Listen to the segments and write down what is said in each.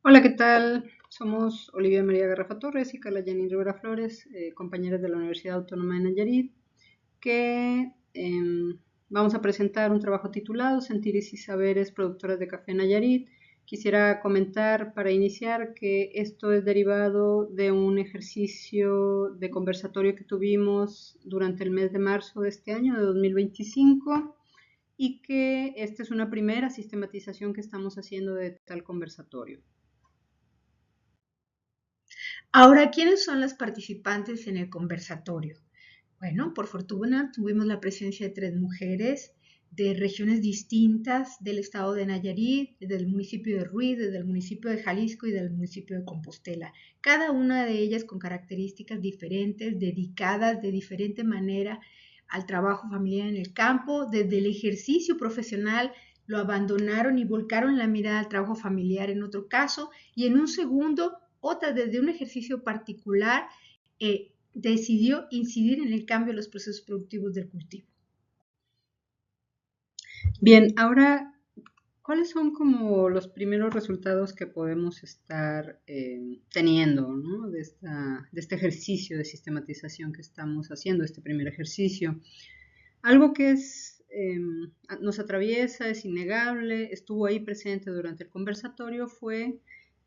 Hola, ¿qué tal? Somos Olivia María Garrafa Torres y Carla Janine Rivera Flores, compañeras de la Universidad Autónoma de Nayarit, que vamos a presentar un trabajo titulado Sentires y Saberes Productoras de Café Nayarit. Quisiera comentar para iniciar que esto es derivado de un ejercicio de conversatorio que tuvimos durante el mes de marzo de este año, de 2025, y que esta es una primera sistematización que estamos haciendo de tal conversatorio. Ahora, ¿quiénes son las participantes en el conversatorio? Bueno, por fortuna tuvimos la presencia de tres mujeres de regiones distintas del estado de Nayarit, del municipio de Ruiz, del municipio de Jalisco y del municipio de Compostela. Cada una de ellas con características diferentes, dedicadas de diferente manera al trabajo familiar en el campo. Desde el ejercicio profesional lo abandonaron y volcaron la mirada al trabajo familiar en otro caso, y en un segundo, otra desde un ejercicio particular decidió incidir en el cambio de los procesos productivos del cultivo. Bien, ahora, ¿cuáles son como los primeros resultados que podemos estar teniendo, ¿no? de este ejercicio de sistematización que estamos haciendo, este primer ejercicio? Algo que nos atraviesa, es innegable, estuvo ahí presente durante el conversatorio, fue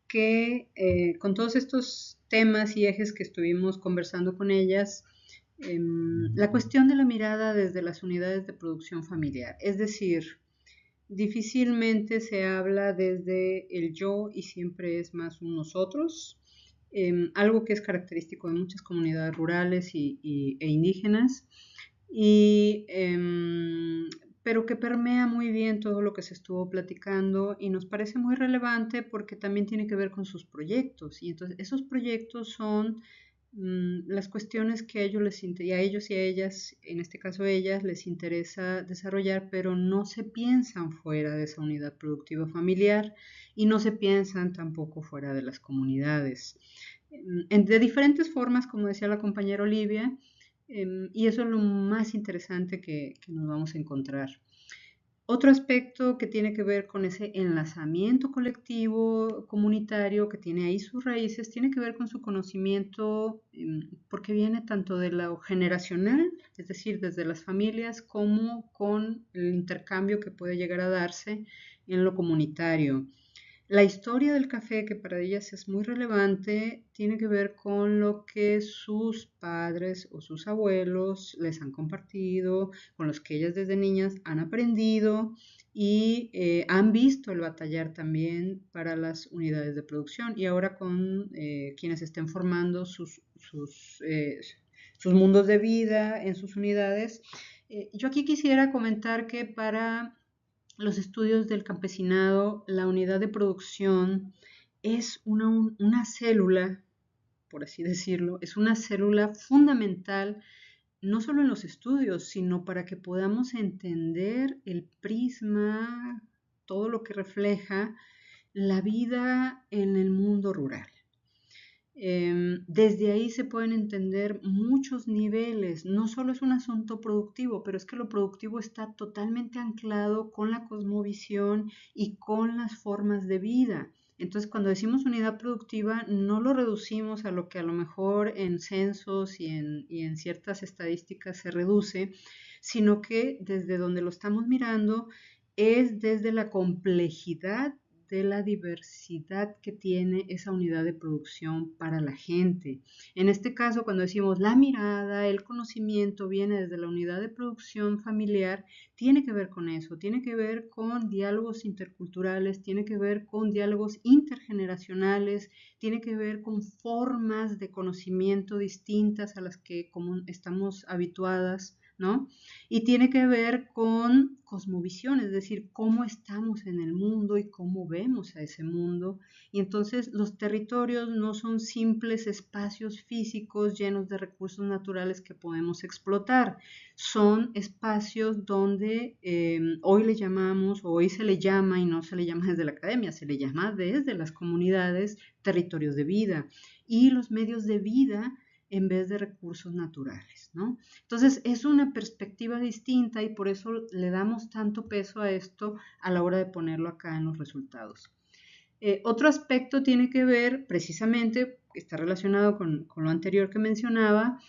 que con todos estos temas y ejes que estuvimos conversando con ellas, la cuestión de la mirada desde las unidades de producción familiar, es decir, difícilmente se habla desde el yo y siempre es más un nosotros, algo que es característico de muchas comunidades rurales e indígenas, y, pero que permea muy bien todo lo que se estuvo platicando y nos parece muy relevante porque también tiene que ver con sus proyectos. Y entonces esos proyectos son las cuestiones que a ellos y a ellas, en este caso ellas, les interesa desarrollar, pero no se piensan fuera de esa unidad productiva familiar y no se piensan tampoco fuera de las comunidades. De diferentes formas, como decía la compañera Olivia, y eso es lo más interesante que nos vamos a encontrar. Otro aspecto que tiene que ver con ese enlazamiento colectivo, comunitario, que tiene ahí sus raíces, tiene que ver con su conocimiento, porque viene tanto de lo generacional, es decir, desde las familias, como con el intercambio que puede llegar a darse en lo comunitario. La historia del café, que para ellas es muy relevante, tiene que ver con lo que sus padres o sus abuelos les han compartido, con los que ellas desde niñas han aprendido y han visto el batallar también para las unidades de producción y ahora con quienes estén formando sus mundos de vida en sus unidades. Yo aquí quisiera comentar que para los estudios del campesinado, la unidad de producción es una célula, por así decirlo, es una célula fundamental no solo en los estudios, sino para que podamos entender el prisma, todo lo que refleja la vida en el mundo rural. Desde ahí se pueden entender muchos niveles. No solo es un asunto productivo, pero es que lo productivo está totalmente anclado con la cosmovisión y con las formas de vida. Entonces, cuando decimos unidad productiva, no lo reducimos a lo que a lo mejor en censos y en ciertas estadísticas se reduce, sino que desde donde lo estamos mirando es desde la complejidad de la diversidad que tiene esa unidad de producción para la gente. En este caso, cuando decimos la mirada, el conocimiento viene desde la unidad de producción familiar, tiene que ver con eso, tiene que ver con diálogos interculturales, tiene que ver con diálogos intergeneracionales, tiene que ver con formas de conocimiento distintas a las que estamos habituadas, ¿no? Y tiene que ver con cosmovisión, es decir, cómo estamos en el mundo y cómo vemos a ese mundo. Y entonces los territorios no son simples espacios físicos llenos de recursos naturales que podemos explotar, son espacios donde hoy le llamamos, o hoy se le llama, y no se le llama desde la academia, se le llama desde las comunidades, territorios de vida. Y los medios de vida en vez de recursos naturales, ¿no? Entonces es una perspectiva distinta y por eso le damos tanto peso a esto a la hora de ponerlo acá en los resultados. Otro aspecto tiene que ver precisamente, está relacionado con lo anterior que mencionaba,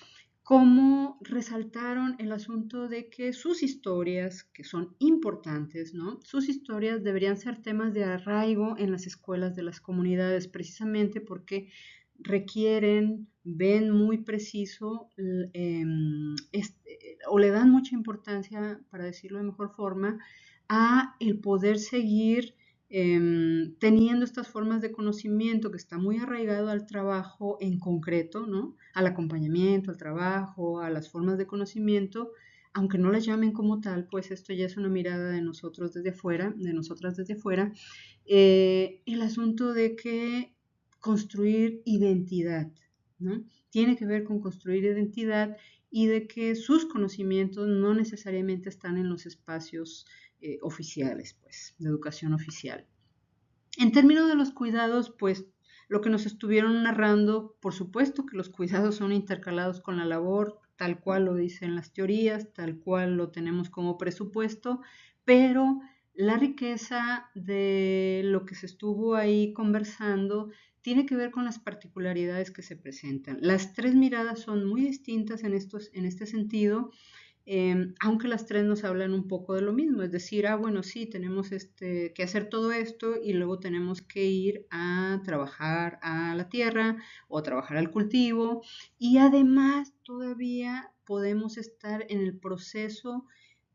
cómo resaltaron el asunto de que sus historias, que son importantes, ¿no? Sus historias deberían ser temas de arraigo en las escuelas de las comunidades, precisamente porque requieren, ven muy preciso o le dan mucha importancia, para decirlo de mejor forma, a el poder seguir teniendo estas formas de conocimiento que está muy arraigado al trabajo en concreto, ¿no? Al acompañamiento, al trabajo, a las formas de conocimiento, aunque no las llamen como tal, pues esto ya es una mirada de nosotros desde fuera, de nosotras desde fuera, el asunto de que construir identidad, ¿no? Tiene que ver con construir identidad y de que sus conocimientos no necesariamente están en los espacios oficiales, pues, de educación oficial. En términos de los cuidados, pues, lo que nos estuvieron narrando, por supuesto que los cuidados son intercalados con la labor, tal cual lo dicen las teorías, tal cual lo tenemos como presupuesto, pero la riqueza de lo que se estuvo ahí conversando tiene que ver con las particularidades que se presentan. Las tres miradas son muy distintas en este sentido, aunque las tres nos hablan un poco de lo mismo, es decir, bueno, sí, tenemos que hacer todo esto y luego tenemos que ir a trabajar a la tierra o a trabajar al cultivo, y además todavía podemos estar en el proceso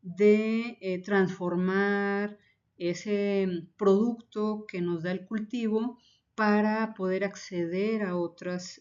de transformar ese producto que nos da el cultivo para poder acceder a otras,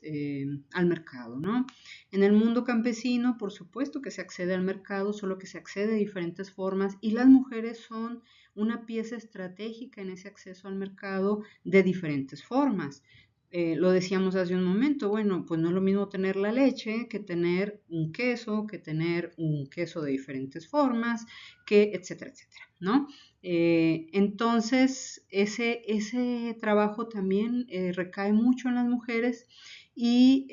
al mercado, ¿no? En el mundo campesino, por supuesto que se accede al mercado, solo que se accede de diferentes formas, y las mujeres son una pieza estratégica en ese acceso al mercado de diferentes formas. Lo decíamos hace un momento, bueno, pues no es lo mismo tener la leche que tener un queso de diferentes formas, etcétera, etcétera, ¿no? Entonces, ese trabajo también recae mucho en las mujeres y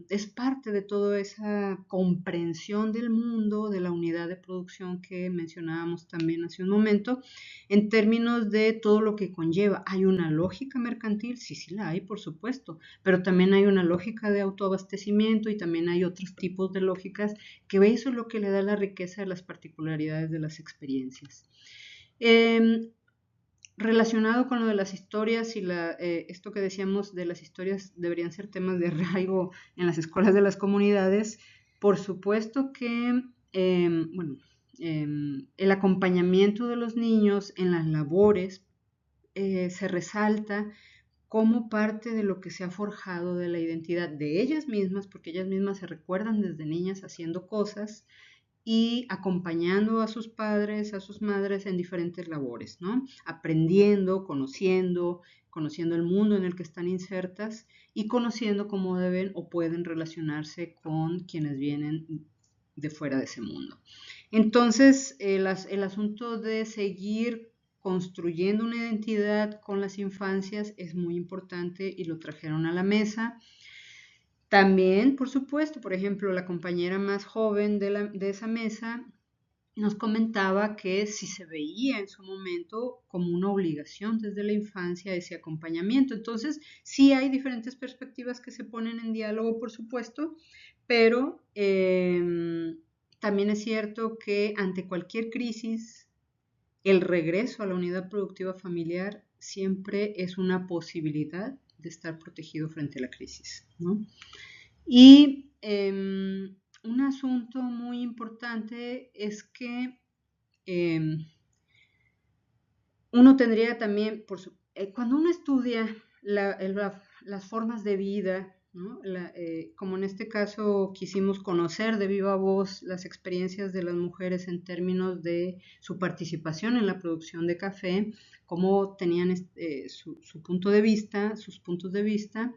es parte de toda esa comprensión del mundo, de la unidad de producción que mencionábamos también hace un momento, en términos de todo lo que conlleva. ¿Hay una lógica mercantil? Sí, sí la hay, por supuesto, pero también hay una lógica de autoabastecimiento y también hay otros tipos de lógicas, que eso es lo que le da la riqueza de las particularidades de las experiencias. Relacionado con lo de las historias y esto que decíamos de las historias deberían ser temas de arraigo en las escuelas de las comunidades, por supuesto que bueno, el acompañamiento de los niños en las labores se resalta como parte de lo que se ha forjado de la identidad de ellas mismas, porque ellas mismas se recuerdan desde niñas haciendo cosas y acompañando a sus padres, a sus madres en diferentes labores, ¿no? Aprendiendo, conociendo el mundo en el que están insertas y conociendo cómo deben o pueden relacionarse con quienes vienen de fuera de ese mundo. Entonces, el asunto de seguir construyendo una identidad con las infancias es muy importante y lo trajeron a la mesa. También, por supuesto, por ejemplo, la compañera más joven de esa mesa nos comentaba que si se veía en su momento como una obligación desde la infancia ese acompañamiento. Entonces, sí hay diferentes perspectivas que se ponen en diálogo, por supuesto, pero también es cierto que ante cualquier crisis, el regreso a la unidad productiva familiar siempre es una posibilidad de estar protegido frente a la crisis, ¿no? Y un asunto muy importante es que uno tendría también, cuando uno estudia las formas de vida, ¿no? Como en este caso quisimos conocer de viva voz las experiencias de las mujeres en términos de su participación en la producción de café, cómo tenían su punto de vista, sus puntos de vista.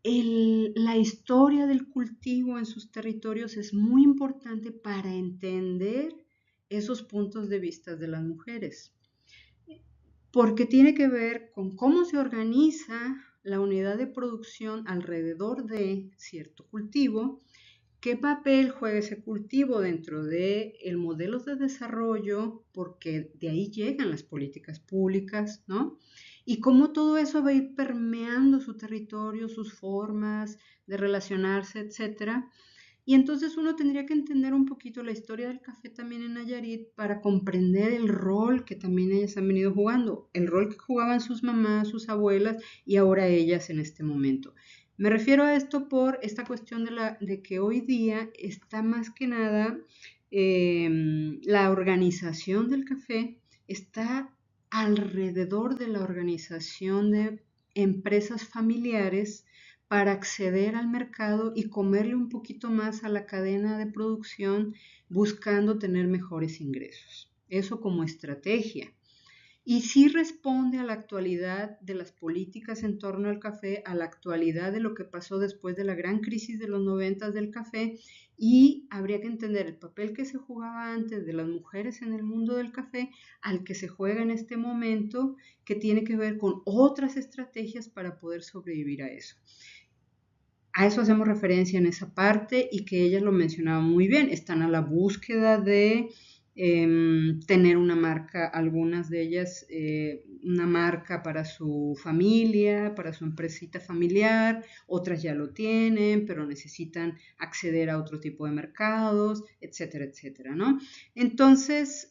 La historia del cultivo en sus territorios es muy importante para entender esos puntos de vista de las mujeres, porque tiene que ver con cómo se organiza la unidad de producción alrededor de cierto cultivo ¿Qué papel juega ese cultivo dentro del modelo de desarrollo? Porque de ahí llegan las políticas públicas, ¿no? Y cómo todo eso va a ir permeando su territorio, sus formas de relacionarse, etcétera. Y entonces uno tendría que entender un poquito la historia del café también en Nayarit para comprender el rol que también ellas han venido jugando, el rol que jugaban sus mamás, sus abuelas y ahora ellas en este momento. Me refiero a esto por esta cuestión de que hoy día está más que nada la organización del café está alrededor de la organización de empresas familiares para acceder al mercado y comerle un poquito más a la cadena de producción buscando tener mejores ingresos. Eso como estrategia. Y sí responde a la actualidad de las políticas en torno al café, a la actualidad de lo que pasó después de la gran crisis de los 90 del café, y habría que entender el papel que se jugaba antes de las mujeres en el mundo del café al que se juega en este momento, que tiene que ver con otras estrategias para poder sobrevivir a eso. A eso hacemos referencia en esa parte y que ellas lo mencionaban muy bien, están a la búsqueda de tener una marca, algunas de ellas una marca para su familia, para su empresita familiar, otras ya lo tienen, pero necesitan acceder a otro tipo de mercados, etcétera, etcétera, ¿no? Entonces,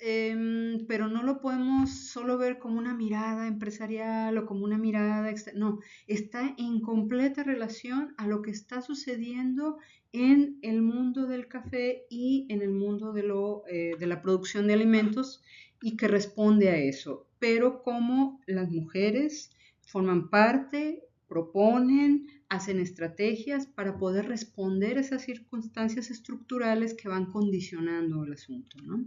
pero no lo podemos solo ver como una mirada empresarial o como una mirada externa, no, está en completa relación a lo que está sucediendo en el mundo del café y en el mundo de la producción de alimentos y que responde a eso. Pero como las mujeres forman parte, proponen, hacen estrategias para poder responder a esas circunstancias estructurales que van condicionando el asunto, ¿no?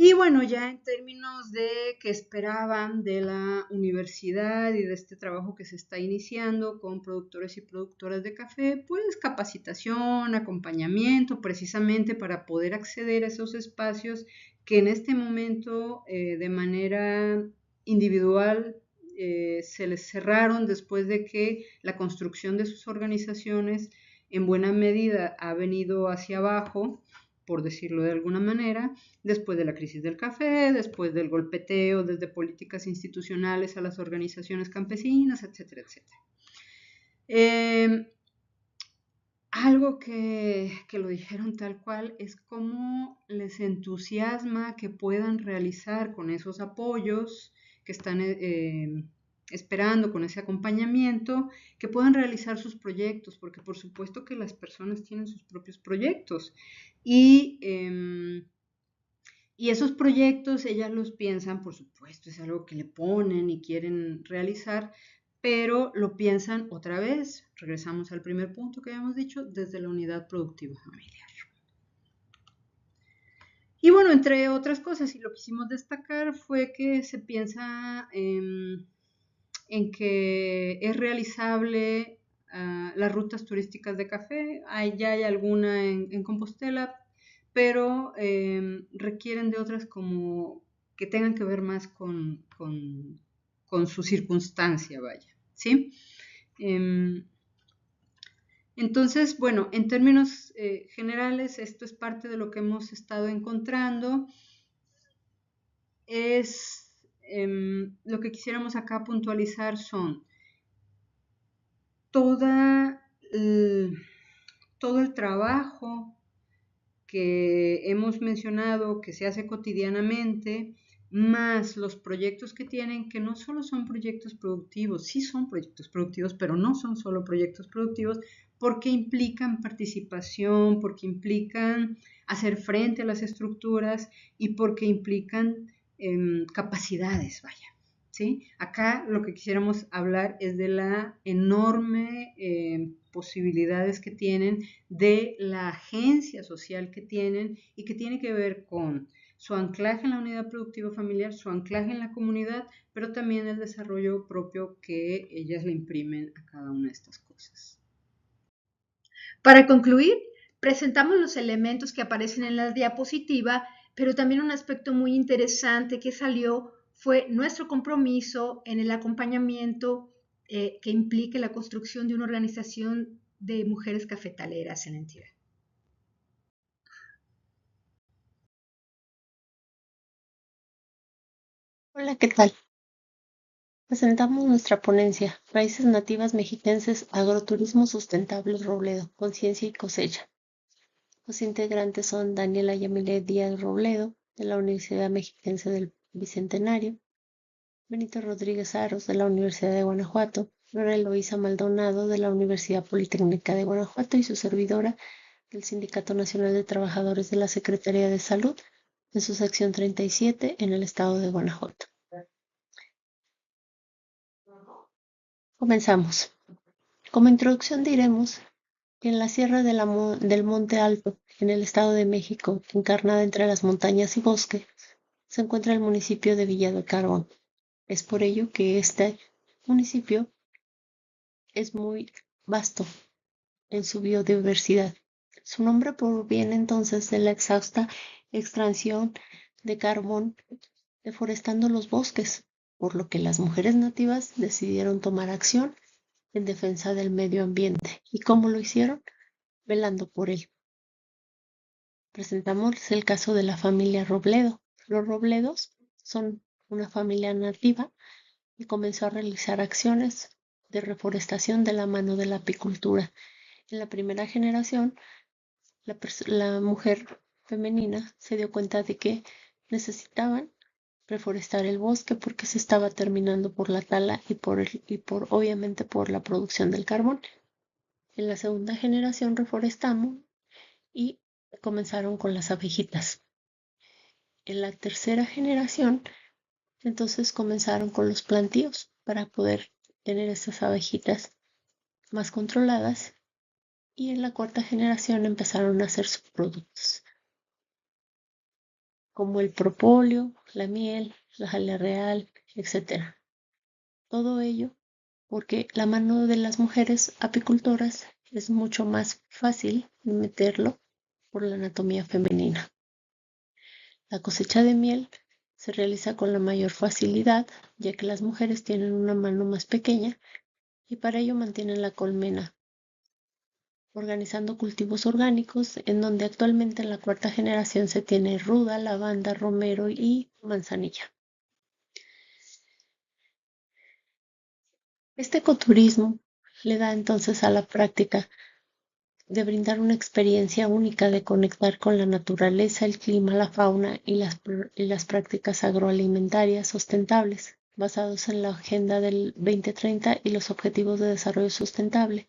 Y bueno, ya en términos de qué esperaban de la universidad y de este trabajo que se está iniciando con productores y productoras de café, pues capacitación, acompañamiento, precisamente para poder acceder a esos espacios que en este momento de manera individual se les cerraron después de que la construcción de sus organizaciones en buena medida ha venido hacia abajo, por decirlo de alguna manera, después de la crisis del café, después del golpeteo desde políticas institucionales a las organizaciones campesinas, etcétera, etcétera. Algo que lo dijeron tal cual es cómo les entusiasma que puedan realizar con esos apoyos que están esperando, con ese acompañamiento, que puedan realizar sus proyectos, porque por supuesto que las personas tienen sus propios proyectos y esos proyectos ellas los piensan, por supuesto, es algo que le ponen y quieren realizar, pero lo piensan otra vez, regresamos al primer punto que habíamos dicho, desde la unidad productiva familiar. Y bueno, entre otras cosas, y lo que quisimos destacar fue que se piensa en que es realizable las rutas turísticas de café, ya hay alguna en Compostela, pero requieren de otras como que tengan que ver más con su circunstancia, vaya, ¿sí? Entonces, bueno, en términos generales, esto es parte de lo que hemos estado encontrando. Es lo que quisiéramos acá puntualizar son todo el trabajo que hemos mencionado, que se hace cotidianamente, más los proyectos que tienen, que no solo son proyectos productivos, sí son proyectos productivos, pero no son solo proyectos productivos, porque implican participación, porque implican hacer frente a las estructuras y porque implican capacidades, vaya. ¿Sí? Acá lo que quisiéramos hablar es de la enorme posibilidades que tienen, de la agencia social que tienen y que tiene que ver con su anclaje en la unidad productiva familiar, su anclaje en la comunidad, pero también el desarrollo propio que ellas le imprimen a cada una de estas cosas. Para concluir, presentamos los elementos que aparecen en la diapositiva, pero también un aspecto muy interesante que salió fue nuestro compromiso en el acompañamiento que implique la construcción de una organización de mujeres cafetaleras en la entidad. Hola, ¿qué tal? Presentamos nuestra ponencia, Raíces Nativas Mexiquenses, Agroturismo Sustentable Robledo, Conciencia y Cosecha. Los integrantes son Daniela Yamile Díaz Robledo, de la Universidad Mexiquense del Bicentenario, Benito Rodríguez Aros, de la Universidad de Guanajuato, Nora Eloísa Maldonado, de la Universidad Politécnica de Guanajuato, y su servidora del Sindicato Nacional de Trabajadores de la Secretaría de Salud, en su sección 37, en el estado de Guanajuato. Comenzamos. Como introducción diremos que en la Sierra del Monte Alto, en el Estado de México, encarnada entre las montañas y bosque, se encuentra el municipio de Villa del Carbón. Es por ello que este municipio es muy vasto en su biodiversidad. Su nombre proviene entonces de la exhausta extracción de carbón deforestando los bosques, por lo que las mujeres nativas decidieron tomar acción en defensa del medio ambiente. ¿Y cómo lo hicieron? Velando por él. Presentamos el caso de la familia Robledo. Los Robledos son una familia nativa y comenzó a realizar acciones de reforestación de la mano de la apicultura. En la primera generación, la mujer femenina se dio cuenta de que necesitaban reforestar el bosque porque se estaba terminando por la tala y obviamente por la producción del carbón. En la segunda generación reforestamos y comenzaron con las abejitas. En la tercera generación, entonces comenzaron con los plantíos para poder tener estas abejitas más controladas, y en la cuarta generación empezaron a hacer subproductos como el propóleo, la miel, la jalea real, etcétera. Todo ello porque la mano de las mujeres apicultoras es mucho más fácil de meterlo por la anatomía femenina. La cosecha de miel se realiza con la mayor facilidad, ya que las mujeres tienen una mano más pequeña y para ello mantienen la colmena, organizando cultivos orgánicos, en donde actualmente en la cuarta generación se tiene ruda, lavanda, romero y manzanilla. Este ecoturismo le da entonces a la práctica de brindar una experiencia única de conectar con la naturaleza, el clima, la fauna y las prácticas agroalimentarias sustentables, basados en la Agenda del 2030 y los Objetivos de Desarrollo Sustentable.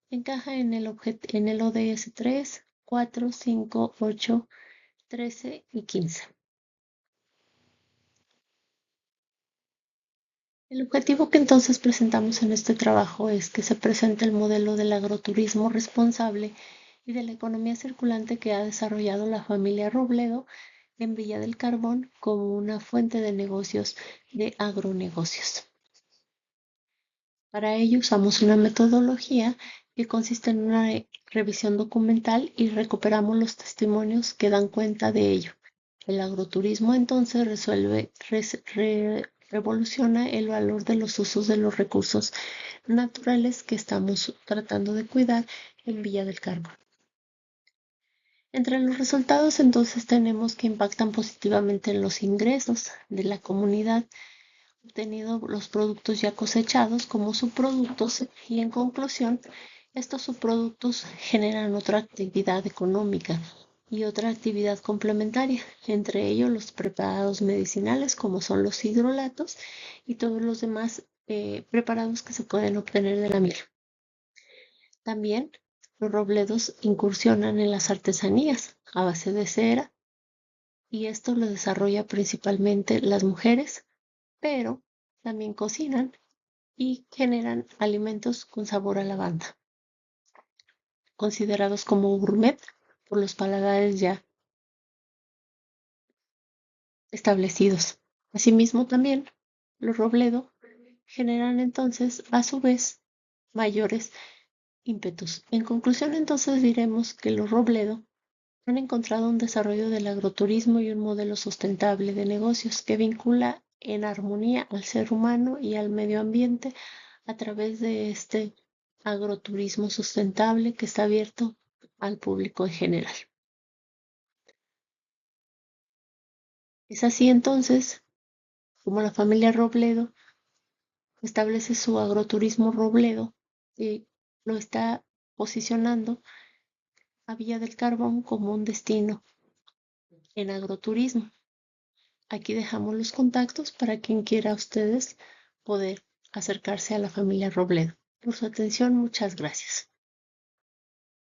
Encaja en el ODS 3, 4, 5, 8, 13 y 15. El objetivo que entonces presentamos en este trabajo es que se presente el modelo del agroturismo responsable y de la economía circulante que ha desarrollado la familia Robledo en Villa del Carbón como una fuente de negocios de agronegocios. Para ello usamos una metodología que consiste en una revisión documental y recuperamos los testimonios que dan cuenta de ello. El agroturismo entonces revoluciona el valor de los usos de los recursos naturales que estamos tratando de cuidar en Villa del Carbón. Entre los resultados entonces tenemos que impactan positivamente en los ingresos de la comunidad, obtenido los productos ya cosechados como subproductos, y en conclusión, estos subproductos generan otra actividad económica y otra actividad complementaria, entre ellos los preparados medicinales como son los hidrolatos y todos los demás preparados que se pueden obtener de la miel. También los robledos incursionan en las artesanías a base de cera, y esto lo desarrolla principalmente las mujeres, pero también cocinan y generan alimentos con sabor a lavanda, considerados como gourmet por los paladares ya establecidos. Asimismo, también los robledo generan entonces, a su vez, mayores ímpetus. En conclusión, entonces diremos que los robledo han encontrado un desarrollo del agroturismo y un modelo sustentable de negocios que vincula en armonía al ser humano y al medio ambiente a través de este agroturismo sustentable que está abierto al público en general. Es así entonces como la familia Robledo establece su agroturismo Robledo y lo está posicionando a Villa del Carbón como un destino en agroturismo. Aquí dejamos los contactos para quien quiera a ustedes poder acercarse a la familia Robledo. Por su atención, muchas gracias.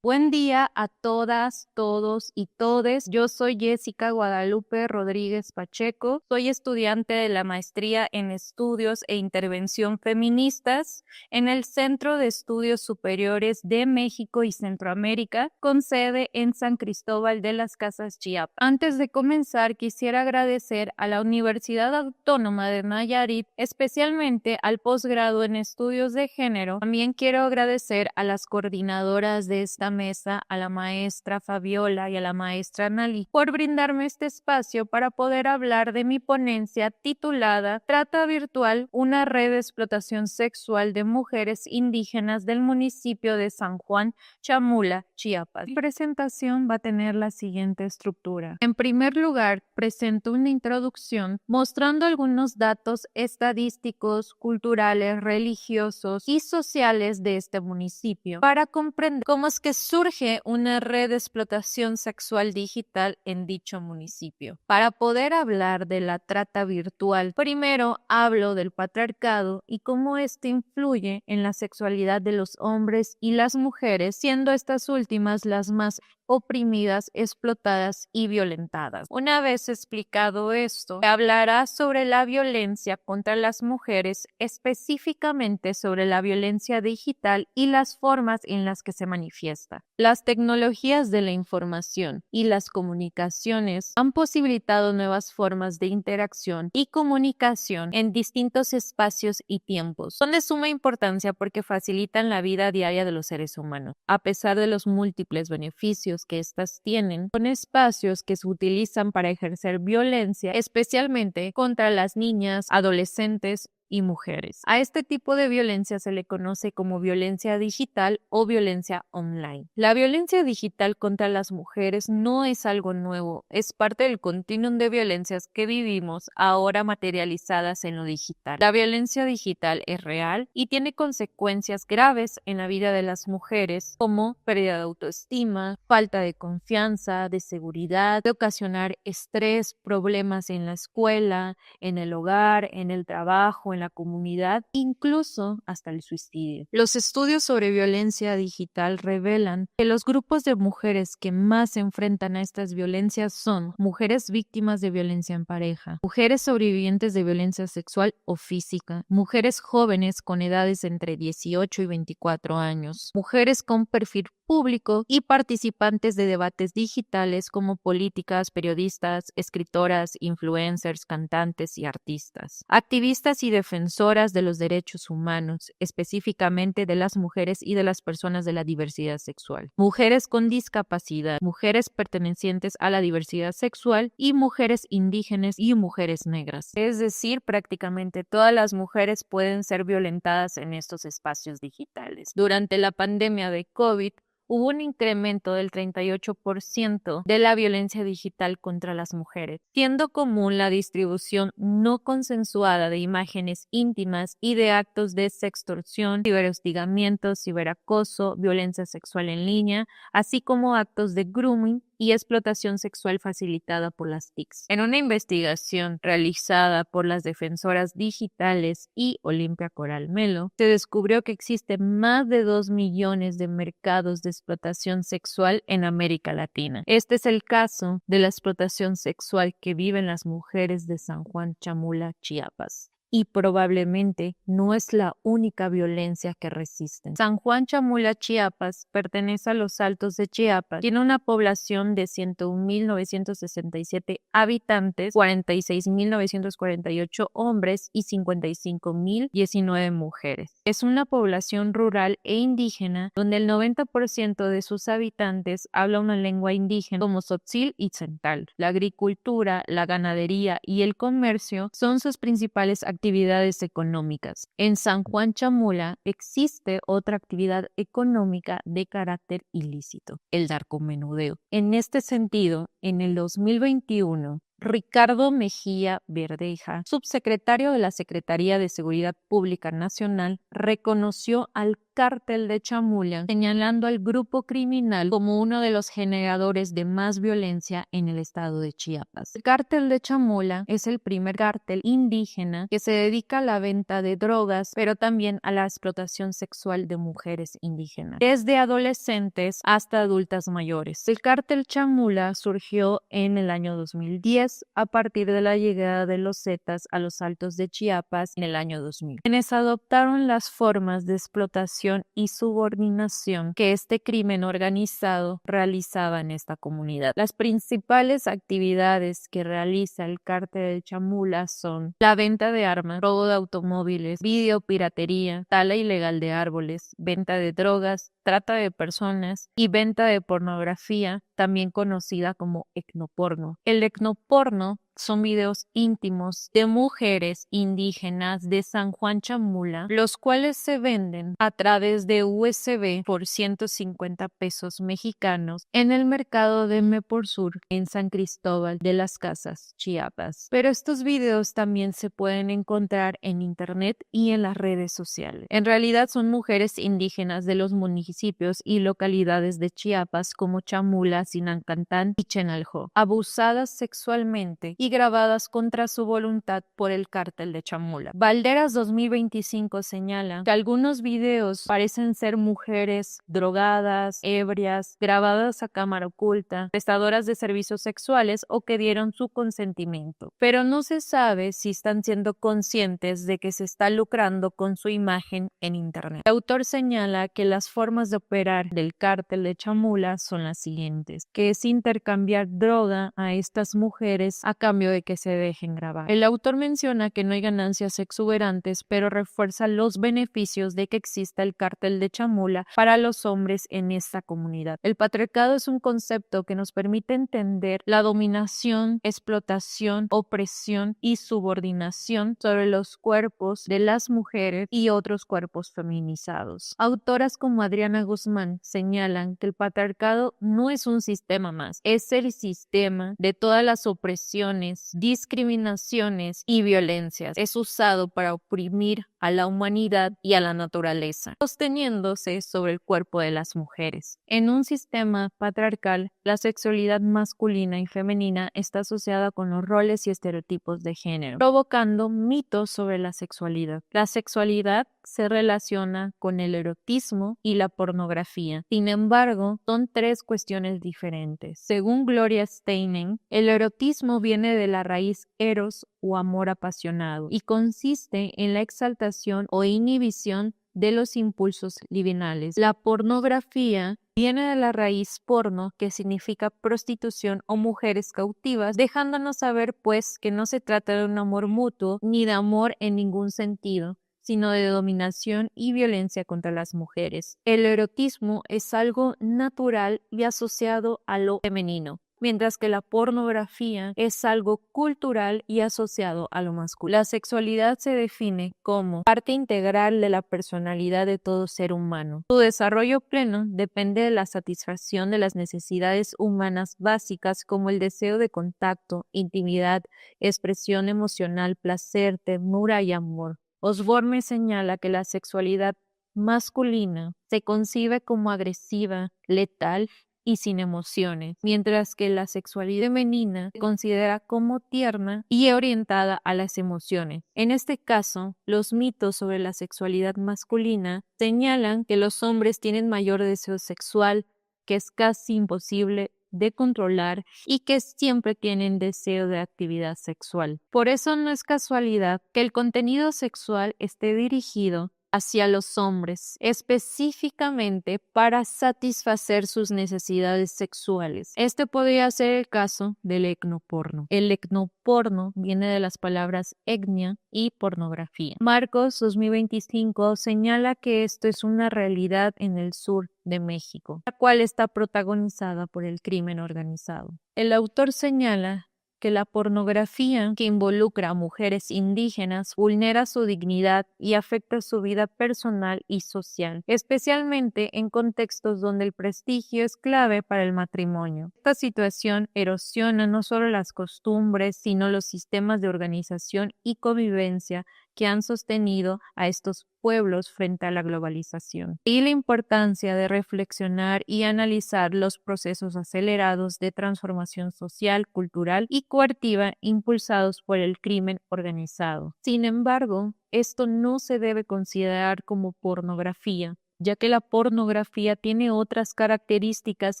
Buen día a todas, todos y todes. Yo soy Jessica Guadalupe Rodríguez Pacheco. Soy estudiante de la maestría en Estudios e Intervención Feministas en el Centro de Estudios Superiores de México y Centroamérica, con sede en San Cristóbal de las Casas, Chiapas. Antes de comenzar, quisiera agradecer a la Universidad Autónoma de Nayarit, especialmente al posgrado en Estudios de Género. También quiero agradecer a las coordinadoras de esta mesa, a la maestra Fabiola y a la maestra Analí, por brindarme este espacio para poder hablar de mi ponencia titulada Trata Virtual, una red de explotación sexual de mujeres indígenas del municipio de San Juan Chamula, Chiapas. Mi presentación va a tener la siguiente estructura. En primer lugar, presento una introducción mostrando algunos datos estadísticos, culturales, religiosos y sociales de este municipio para comprender cómo es que surge una red de explotación sexual digital en dicho municipio. Para poder hablar de la trata virtual, primero hablo del patriarcado y cómo este influye en la sexualidad de los hombres y las mujeres, siendo estas últimas las más oprimidas, explotadas y violentadas. Una vez explicado esto, se hablará sobre la violencia contra las mujeres, específicamente sobre la violencia digital y las formas en las que se manifiesta. Las tecnologías de la información y las comunicaciones han posibilitado nuevas formas de interacción y comunicación en distintos espacios y tiempos. Son de suma importancia porque facilitan la vida diaria de los seres humanos. A pesar de los múltiples beneficios que éstas tienen, son espacios que se utilizan para ejercer violencia, especialmente contra las niñas, adolescentes y mujeres. A este tipo de violencia se le conoce como violencia digital o violencia online. La violencia digital contra las mujeres no es algo nuevo, es parte del continuum de violencias que vivimos ahora materializadas en lo digital. La violencia digital es real y tiene consecuencias graves en la vida de las mujeres, como pérdida de autoestima, falta de confianza, de seguridad, de ocasionar estrés, problemas en la escuela, en el hogar, en el trabajo, en la comunidad, incluso hasta el suicidio. Los estudios sobre violencia digital revelan que los grupos de mujeres que más se enfrentan a estas violencias son mujeres víctimas de violencia en pareja, mujeres sobrevivientes de violencia sexual o física, mujeres jóvenes con edades entre 18 y 24 años, mujeres con perfil público y participantes de debates digitales como políticas, periodistas, escritoras, influencers, cantantes y artistas, activistas y defensoras de los derechos humanos, específicamente de las mujeres y de las personas de la diversidad sexual, mujeres con discapacidad, mujeres pertenecientes a la diversidad sexual y mujeres indígenas y mujeres negras. Es decir, prácticamente todas las mujeres pueden ser violentadas en estos espacios digitales. Durante la pandemia de COVID, hubo un incremento del 38% de la violencia digital contra las mujeres, siendo común la distribución no consensuada de imágenes íntimas y de actos de sextorsión, ciberhostigamiento, ciberacoso, violencia sexual en línea, así como actos de grooming y explotación sexual facilitada por las TICs. En una investigación realizada por las defensoras digitales y Olimpia Coral Melo, se descubrió que existen más de 2 millones de mercados de explotación sexual en América Latina. Este es el caso de la explotación sexual que viven las mujeres de San Juan Chamula, Chiapas. Y probablemente no es la única violencia que resisten. San Juan Chamula, Chiapas, pertenece a los Altos de Chiapas. Tiene una población de 101.967 habitantes, 46.948 hombres y 55.019 mujeres. Es una población rural e indígena donde el 90% de sus habitantes habla una lengua indígena como tzotzil y tzeltal. La agricultura, la ganadería y el comercio son sus principales actividades económicas. En San Juan Chamula existe otra actividad económica de carácter ilícito, el narcomenudeo. En este sentido, en el 2021, Ricardo Mejía Verdeja, subsecretario de la Secretaría de Seguridad Pública Nacional, reconoció al cártel de Chamula, señalando al grupo criminal como uno de los generadores de más violencia en el estado de Chiapas. El cártel de Chamula es el primer cártel indígena que se dedica a la venta de drogas, pero también a la explotación sexual de mujeres indígenas, desde adolescentes hasta adultas mayores. El cártel Chamula surgió en el año 2010 a partir de la llegada de los Zetas a los Altos de Chiapas en el año 2000, quienes adoptaron las formas de explotación y subordinación que este crimen organizado realizaba en esta comunidad. Las principales actividades que realiza el cártel de Chamula son la venta de armas, robo de automóviles, videopiratería, tala ilegal de árboles, venta de drogas, trata de personas y venta de pornografía, también conocida como etnoporno. El etnoporno son videos íntimos de mujeres indígenas de San Juan Chamula, los cuales se venden a través de USB por 150 pesos mexicanos en el mercado de Meporsur en San Cristóbal de las Casas, Chiapas. Pero estos videos también se pueden encontrar en internet y en las redes sociales. En realidad son mujeres indígenas de los municipios y localidades de Chiapas como Chamula, Sinancantán y Chenaljo, abusadas sexualmente y grabadas contra su voluntad por el cártel de Chamula. Valderas 2025 señala que algunos videos parecen ser mujeres drogadas, ebrias, grabadas a cámara oculta, prestadoras de servicios sexuales o que dieron su consentimiento, pero no se sabe si están siendo conscientes de que se está lucrando con su imagen en internet. El autor señala que las formas de operar del cártel de Chamula son las siguientes, que es intercambiar droga a estas mujeres a cambio de que se dejen grabar. El autor menciona que no hay ganancias exuberantes, pero refuerza los beneficios de que exista el cártel de Chamula para los hombres en esta comunidad. El patriarcado es un concepto que nos permite entender la dominación, explotación, opresión y subordinación sobre los cuerpos de las mujeres y otros cuerpos feminizados. Autoras como Adriana Guzmán señalan que el patriarcado no es un sistema más, es el sistema de todas las opresiones, discriminaciones y violencias. Es usado para oprimir a la humanidad y a la naturaleza, sosteniéndose sobre el cuerpo de las mujeres. En un sistema patriarcal, la sexualidad masculina y femenina está asociada con los roles y estereotipos de género, provocando mitos sobre la sexualidad. La sexualidad se relaciona con el erotismo y la pornografía. Sin embargo, son tres cuestiones diferentes. Según Gloria Steinem, el erotismo viene de la raíz eros o amor apasionado y consiste en la exaltación o inhibición de los impulsos libidinales. La pornografía viene de la raíz porno, que significa prostitución o mujeres cautivas, dejándonos saber pues que no se trata de un amor mutuo ni de amor en ningún sentido, sino de dominación y violencia contra las mujeres. El erotismo es algo natural y asociado a lo femenino, mientras que la pornografía es algo cultural y asociado a lo masculino. La sexualidad se define como parte integral de la personalidad de todo ser humano. Su desarrollo pleno depende de la satisfacción de las necesidades humanas básicas como el deseo de contacto, intimidad, expresión emocional, placer, ternura y amor. Osborne señala que la sexualidad masculina se concibe como agresiva, letal y sin emociones, mientras que la sexualidad femenina se considera como tierna y orientada a las emociones. En este caso, los mitos sobre la sexualidad masculina señalan que los hombres tienen mayor deseo sexual, que es casi imposible de controlar y que siempre tienen deseo de actividad sexual. Por eso no es casualidad que el contenido sexual esté dirigido hacia los hombres, específicamente para satisfacer sus necesidades sexuales. Este podría ser el caso del etnoporno. El etnoporno viene de las palabras etnia y pornografía. Marcos 2025 señala que esto es una realidad en el sur de México, la cual está protagonizada por el crimen organizado. El autor señala que la pornografía que involucra a mujeres indígenas vulnera su dignidad y afecta su vida personal y social, especialmente en contextos donde el prestigio es clave para el matrimonio. Esta situación erosiona no solo las costumbres, sino los sistemas de organización y convivencia que han sostenido a estos pueblos frente a la globalización. Y la importancia de reflexionar y analizar los procesos acelerados de transformación social, cultural y coercitiva impulsados por el crimen organizado. Sin embargo, esto no se debe considerar como pornografía, ya que la pornografía tiene otras características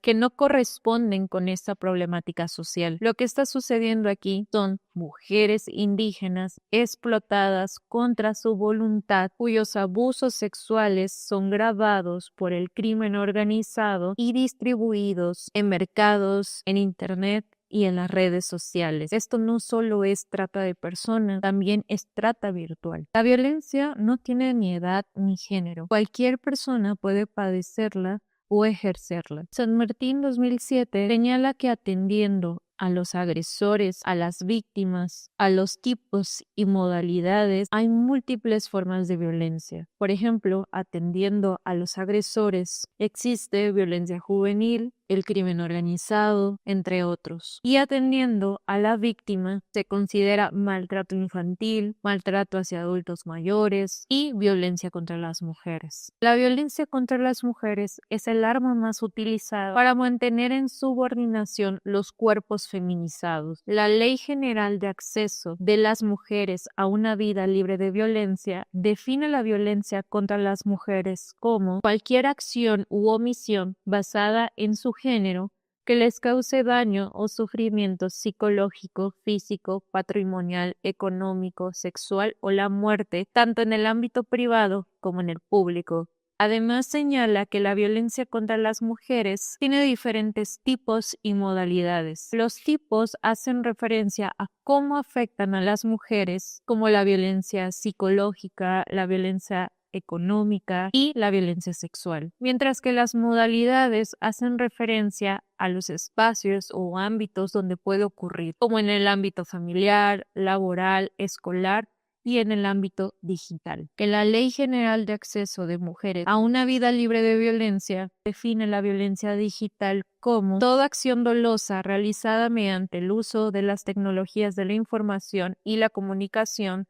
que no corresponden con esta problemática social. Lo que está sucediendo aquí son mujeres indígenas explotadas contra su voluntad, cuyos abusos sexuales son gravados por el crimen organizado y distribuidos en mercados, en Internet y en las redes sociales. Esto no solo es trata de personas, también es trata virtual. La violencia no tiene ni edad ni género. Cualquier persona puede padecerla o ejercerla. San Martín 2007 señala que atendiendo a los agresores, a las víctimas, a los tipos y modalidades, hay múltiples formas de violencia. Por ejemplo, atendiendo a los agresores, existe violencia juvenil, el crimen organizado, entre otros. Y atendiendo a la víctima, se considera maltrato infantil, maltrato hacia adultos mayores y violencia contra las mujeres. La violencia contra las mujeres es el arma más utilizada para mantener en subordinación los cuerpos feminizados. La Ley General de Acceso de las Mujeres a una Vida Libre de Violencia define la violencia contra las mujeres como cualquier acción u omisión basada en su género que les cause daño o sufrimiento psicológico, físico, patrimonial, económico, sexual o la muerte, tanto en el ámbito privado como en el público. Además señala que la violencia contra las mujeres tiene diferentes tipos y modalidades. Los tipos hacen referencia a cómo afectan a las mujeres, como la violencia psicológica, la violencia económica y la violencia sexual, mientras que las modalidades hacen referencia a los espacios o ámbitos donde puede ocurrir, como en el ámbito familiar, laboral, escolar y en el ámbito digital. Que la Ley General de Acceso de Mujeres a una Vida Libre de Violencia define la violencia digital como toda acción dolosa realizada mediante el uso de las tecnologías de la información y la comunicación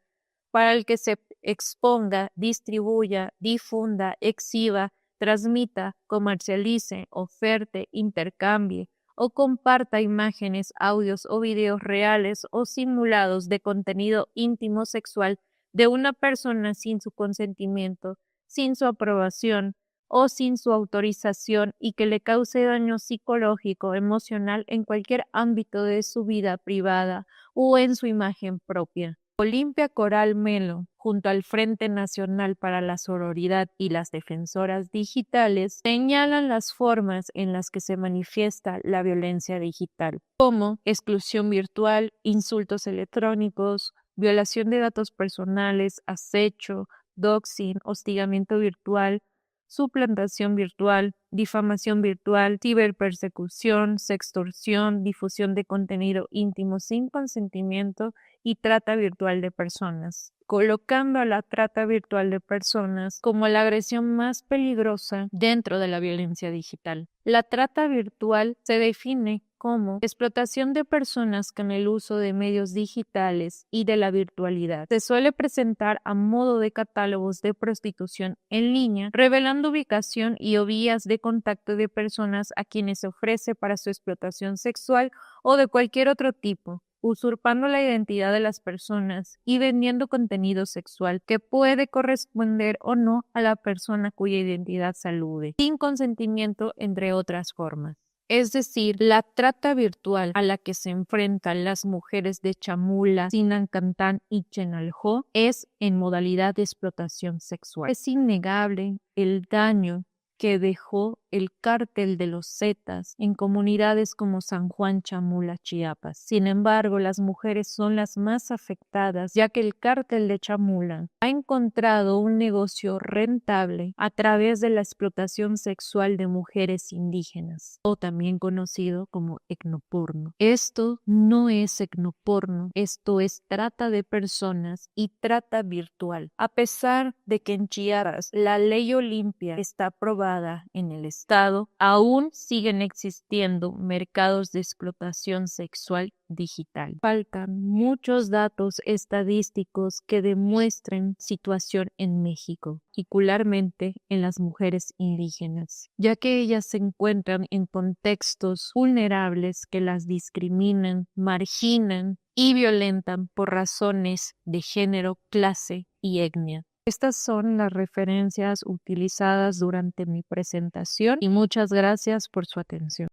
para el que se exponga, distribuya, difunda, exhiba, transmita, comercialice, oferte, intercambie o comparta imágenes, audios o videos reales o simulados de contenido íntimo sexual de una persona sin su consentimiento, sin su aprobación o sin su autorización y que le cause daño psicológico, emocional en cualquier ámbito de su vida privada o en su imagen propia. Olimpia Coral Melo, junto al Frente Nacional para la Sororidad y las Defensoras Digitales, señalan las formas en las que se manifiesta la violencia digital, como exclusión virtual, insultos electrónicos, violación de datos personales, acecho, doxing, hostigamiento virtual, suplantación virtual, difamación virtual, ciberpersecución, sextorsión, difusión de contenido íntimo sin consentimiento y trata virtual de personas, colocando a la trata virtual de personas como la agresión más peligrosa dentro de la violencia digital. La trata virtual se define como explotación de personas con el uso de medios digitales y de la virtualidad. Se suele presentar a modo de catálogos de prostitución en línea, revelando ubicación y o vías de contacto de personas a quienes se ofrece para su explotación sexual o de cualquier otro tipo, usurpando la identidad de las personas y vendiendo contenido sexual que puede corresponder o no a la persona cuya identidad se alude, sin consentimiento, entre otras formas. Es decir, la trata virtual a la que se enfrentan las mujeres de Chamula, Sinancantán y Chenalhó es en modalidad de explotación sexual. Es innegable el daño que dejó el cártel de los Zetas en comunidades como San Juan Chamula, Chiapas. Sin embargo, las mujeres son las más afectadas, ya que el cártel de Chamula ha encontrado un negocio rentable a través de la explotación sexual de mujeres indígenas, o también conocido como etnoporno. Esto no es etnoporno, esto es trata de personas y trata virtual. A pesar de que en Chiapas la ley Olimpia está aprobada en el estado, aún siguen existiendo mercados de explotación sexual digital. Faltan muchos datos estadísticos que demuestren situación en México, particularmente en las mujeres indígenas, ya que ellas se encuentran en contextos vulnerables que las discriminan, marginan y violentan por razones de género, clase y etnia. Estas son las referencias utilizadas durante mi presentación y muchas gracias por su atención.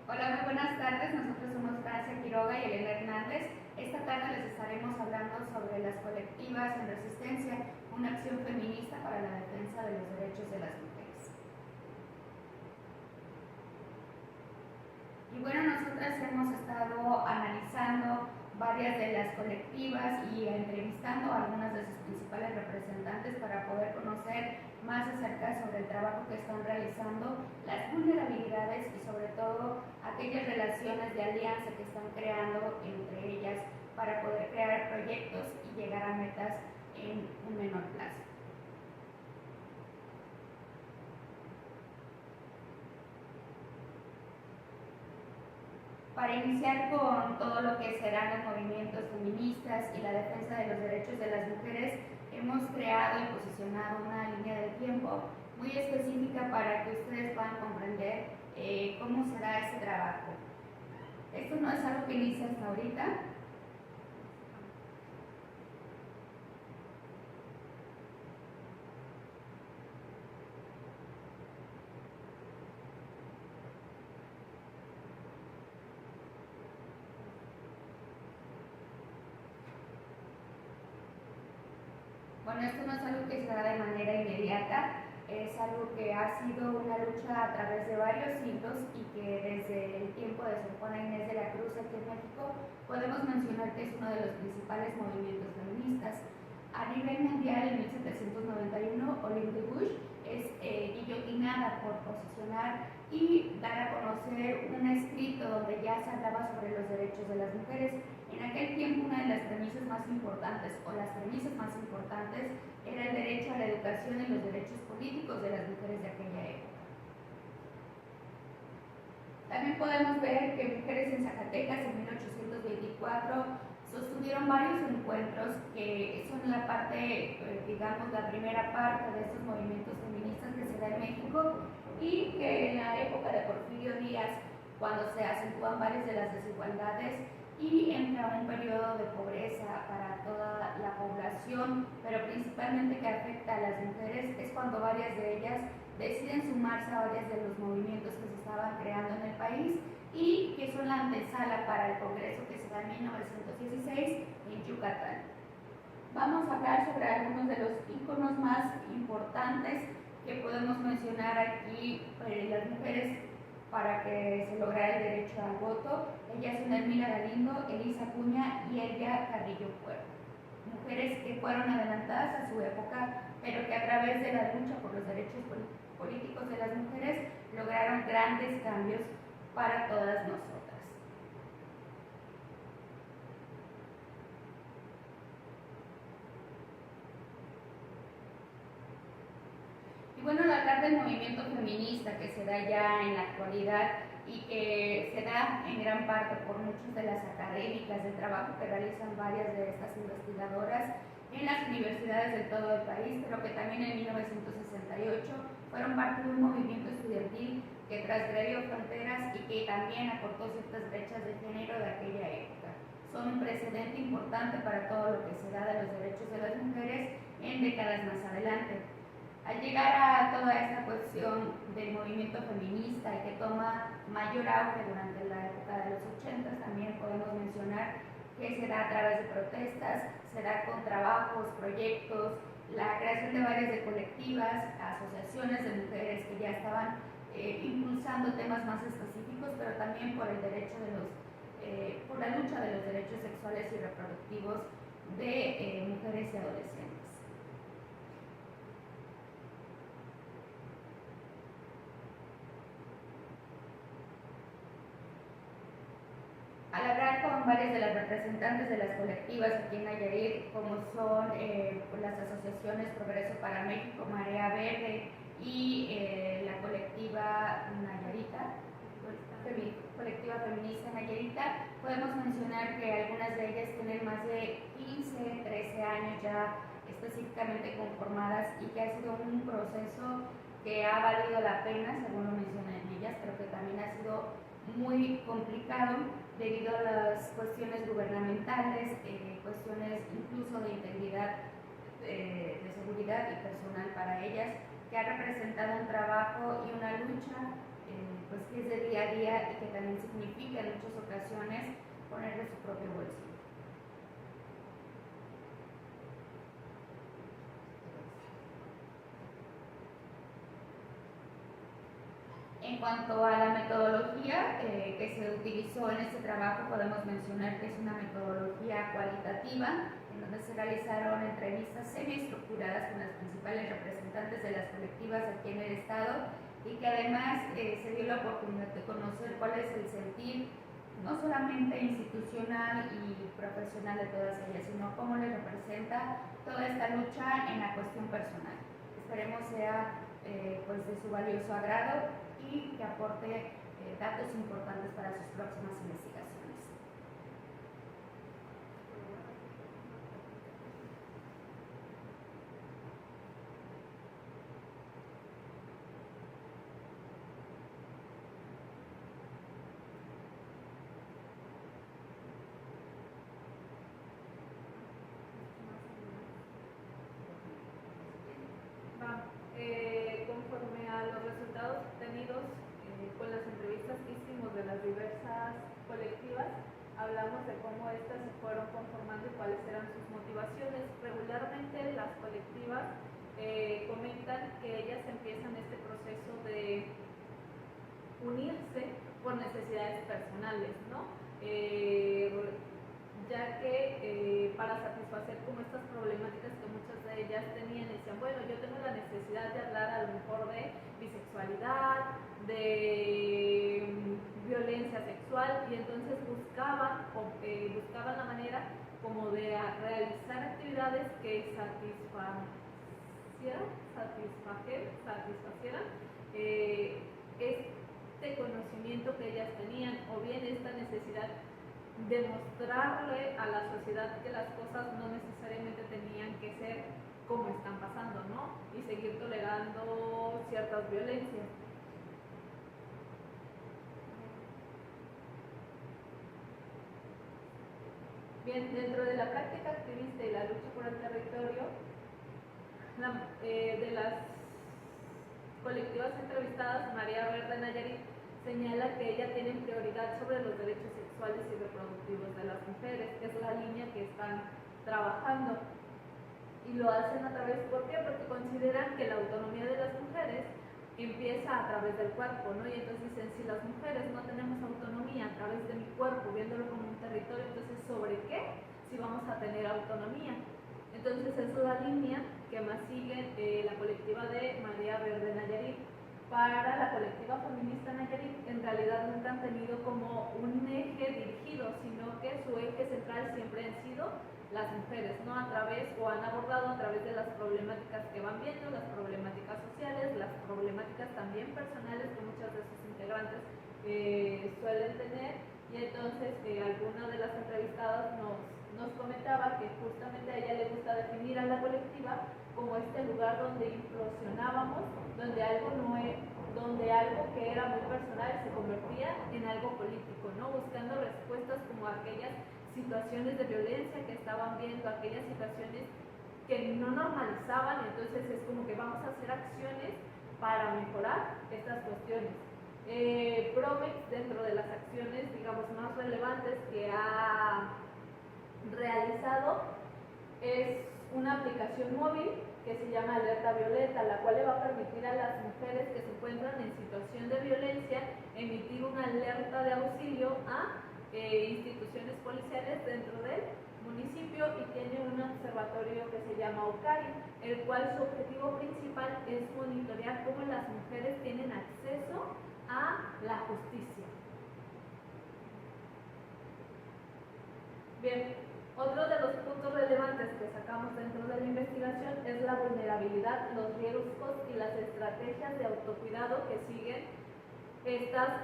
Hola, muy buenas tardes. Nosotros somos Francia Quiroga y Elena Hernández. Esta tarde les estaremos hablando sobre las colectivas en resistencia, una acción feminista para la defensa de los derechos de las mujeres. Y bueno, nosotras hemos estado analizando varias de las colectivas y entrevistando a algunas de sus principales representantes para poder conocer más acerca sobre el trabajo que están realizando, las vulnerabilidades y sobre todo aquellas relaciones de alianza que están creando entre ellas para poder crear proyectos y llegar a metas en un menor plazo. Para iniciar con todo lo que serán los movimientos feministas y la defensa de los derechos de las mujeres, hemos creado y posicionado una línea del tiempo muy específica para que ustedes puedan comprender cómo será ese trabajo. Esto no es algo que inicia hasta ahorita. Bueno, esto no es algo que se da de manera inmediata, es algo que ha sido una lucha a través de varios siglos y que desde el tiempo de Sor Juana Inés de la Cruz aquí en México podemos mencionar que es uno de los principales movimientos feministas. A nivel mundial, en 1791, Olympe de Gouges es guillotinada por posicionar y dar a conocer un escrito donde ya se hablaba sobre los derechos de las mujeres. En aquel tiempo una de las premisas más importantes, o las premisas más importantes, era el derecho a la educación y los derechos políticos de las mujeres de aquella época. También podemos ver que mujeres en Zacatecas en 1824 sostuvieron varios encuentros que son la parte, digamos, la primera parte de estos movimientos feministas que se da en México y que en la época de Porfirio Díaz, cuando se acentúan varias de las desigualdades y entra un periodo de pobreza para toda la población, pero principalmente que afecta a las mujeres, es cuando varias de ellas deciden sumarse a varios de los movimientos que se estaban creando en el país y que son la antesala para el congreso que se da en 1916 en Yucatán. Vamos a hablar sobre algunos de los íconos más importantes que podemos mencionar aquí, las mujeres para que se lograra el derecho al voto. Ellas son Elmira Galindo, Elisa Acuña y Elvia Carrillo Puerto. Mujeres que fueron adelantadas a su época, pero que a través de la lucha por los derechos políticos de las mujeres lograron grandes cambios para todas nosotras. Y bueno, al hablar del movimiento feminista que se da ya en la actualidad y que se da en gran parte por muchas de las académicas del trabajo que realizan varias de estas investigadoras en las universidades de todo el país, pero que también en 1968 fueron parte de un movimiento estudiantil que transgredió fronteras y que también acortó ciertas brechas de género de aquella época. Son un precedente importante para todo lo que se da de los derechos de las mujeres en décadas más adelante. Al llegar a toda esta cuestión del movimiento feminista y que toma mayor auge durante la época de los 80, también podemos mencionar que se da a través de protestas, se da con trabajos, proyectos, la creación de varias de colectivas, asociaciones de mujeres que ya estaban impulsando temas más específicos, pero también por el derecho de los, por la lucha de los derechos sexuales y reproductivos de mujeres y adolescentes. Al hablar con varias de las representantes de las colectivas aquí en Nayarit, como son las asociaciones Progreso para México, Marea Verde y la colectiva Nayarita, colectiva feminista Nayarita, podemos mencionar que algunas de ellas tienen más de 15, 13 años ya específicamente conformadas y que ha sido un proceso que ha valido la pena, según lo mencionan ellas, pero que también ha sido muy complicado debido a las cuestiones gubernamentales, cuestiones incluso de integridad, de seguridad y personal para ellas, que ha representado un trabajo y una lucha pues que es de día a día y que también significa en muchas ocasiones poner de su propio bolsillo. En cuanto a la metodología que se utilizó en este trabajo, podemos mencionar que es una metodología cualitativa, en donde se realizaron entrevistas semiestructuradas con las principales representantes de las colectivas aquí en el Estado y que además se dio la oportunidad de conocer cuál es el sentir, no solamente institucional y profesional de todas ellas, sino cómo les representa toda esta lucha en la cuestión personal. Esperemos sea pues de su valioso agrado y que aporte datos importantes para sus próximas investigaciones. Conforme a los resultados obtenidos con las entrevistas que hicimos de las diversas colectivas, hablamos de cómo estas se fueron conformando y cuáles eran sus motivaciones. Regularmente las colectivas comentan que ellas empiezan este proceso de unirse por necesidades personales, ¿no? Ya que para satisfacer como estas problemáticas que muchas de ellas tenían, decían, bueno, yo tengo la necesidad de hablar a lo mejor de bisexualidad, de violencia sexual, y entonces buscaban la manera como de realizar actividades que satisfacieran este conocimiento que ellas tenían, o bien esta necesidad de mostrarle a la sociedad que las cosas no necesariamente tenían que ser como están pasando, ¿no? Y seguir tolerando ciertas violencias. Bien, dentro de la práctica activista y la lucha por el territorio, de las colectivas entrevistadas, Marea Verde Nayarit señala que ella tiene prioridad sobre los derechos sexuales y reproductivos de las mujeres, que es la línea que están trabajando. Y lo hacen a través, ¿por qué? Porque consideran que la autonomía de las mujeres empieza a través del cuerpo, ¿no? Y entonces dicen, si las mujeres no tenemos autonomía a través de mi cuerpo, viéndolo como un territorio, entonces ¿sobre qué? Si vamos a tener autonomía. Entonces esa es la línea que más sigue la colectiva de Marea Verde Nayarit. Para la colectiva feminista Nayarit, en realidad nunca han tenido como un eje dirigido, sino que su eje central siempre han sido las mujeres, ¿no? A través, o han abordado a través de las problemáticas que van viendo, las problemáticas sociales, las problemáticas también personales que muchas de sus integrantes suelen tener, y entonces alguna de las entrevistadas nos comentaba que justamente a ella le gusta definir a la colectiva como este lugar donde implosionábamos, donde algo que era muy personal se convertía en algo político, ¿no? Buscando respuestas como aquellas situaciones de violencia que estaban viendo, aquellas situaciones que no normalizaban, entonces es como que vamos a hacer acciones para mejorar estas cuestiones. Promex, dentro de las acciones, digamos, más relevantes que ha realizado es una aplicación móvil que se llama Alerta Violeta, la cual le va a permitir a las mujeres que se encuentran en situación de violencia emitir una alerta de auxilio a instituciones policiales dentro del municipio, y tiene un observatorio que se llama OCARI, el cual su objetivo principal es monitorear cómo las mujeres tienen acceso a la justicia. Bien, otro de los puntos relevantes que sacamos dentro de la investigación es la vulnerabilidad, los riesgos y las estrategias de autocuidado que siguen estas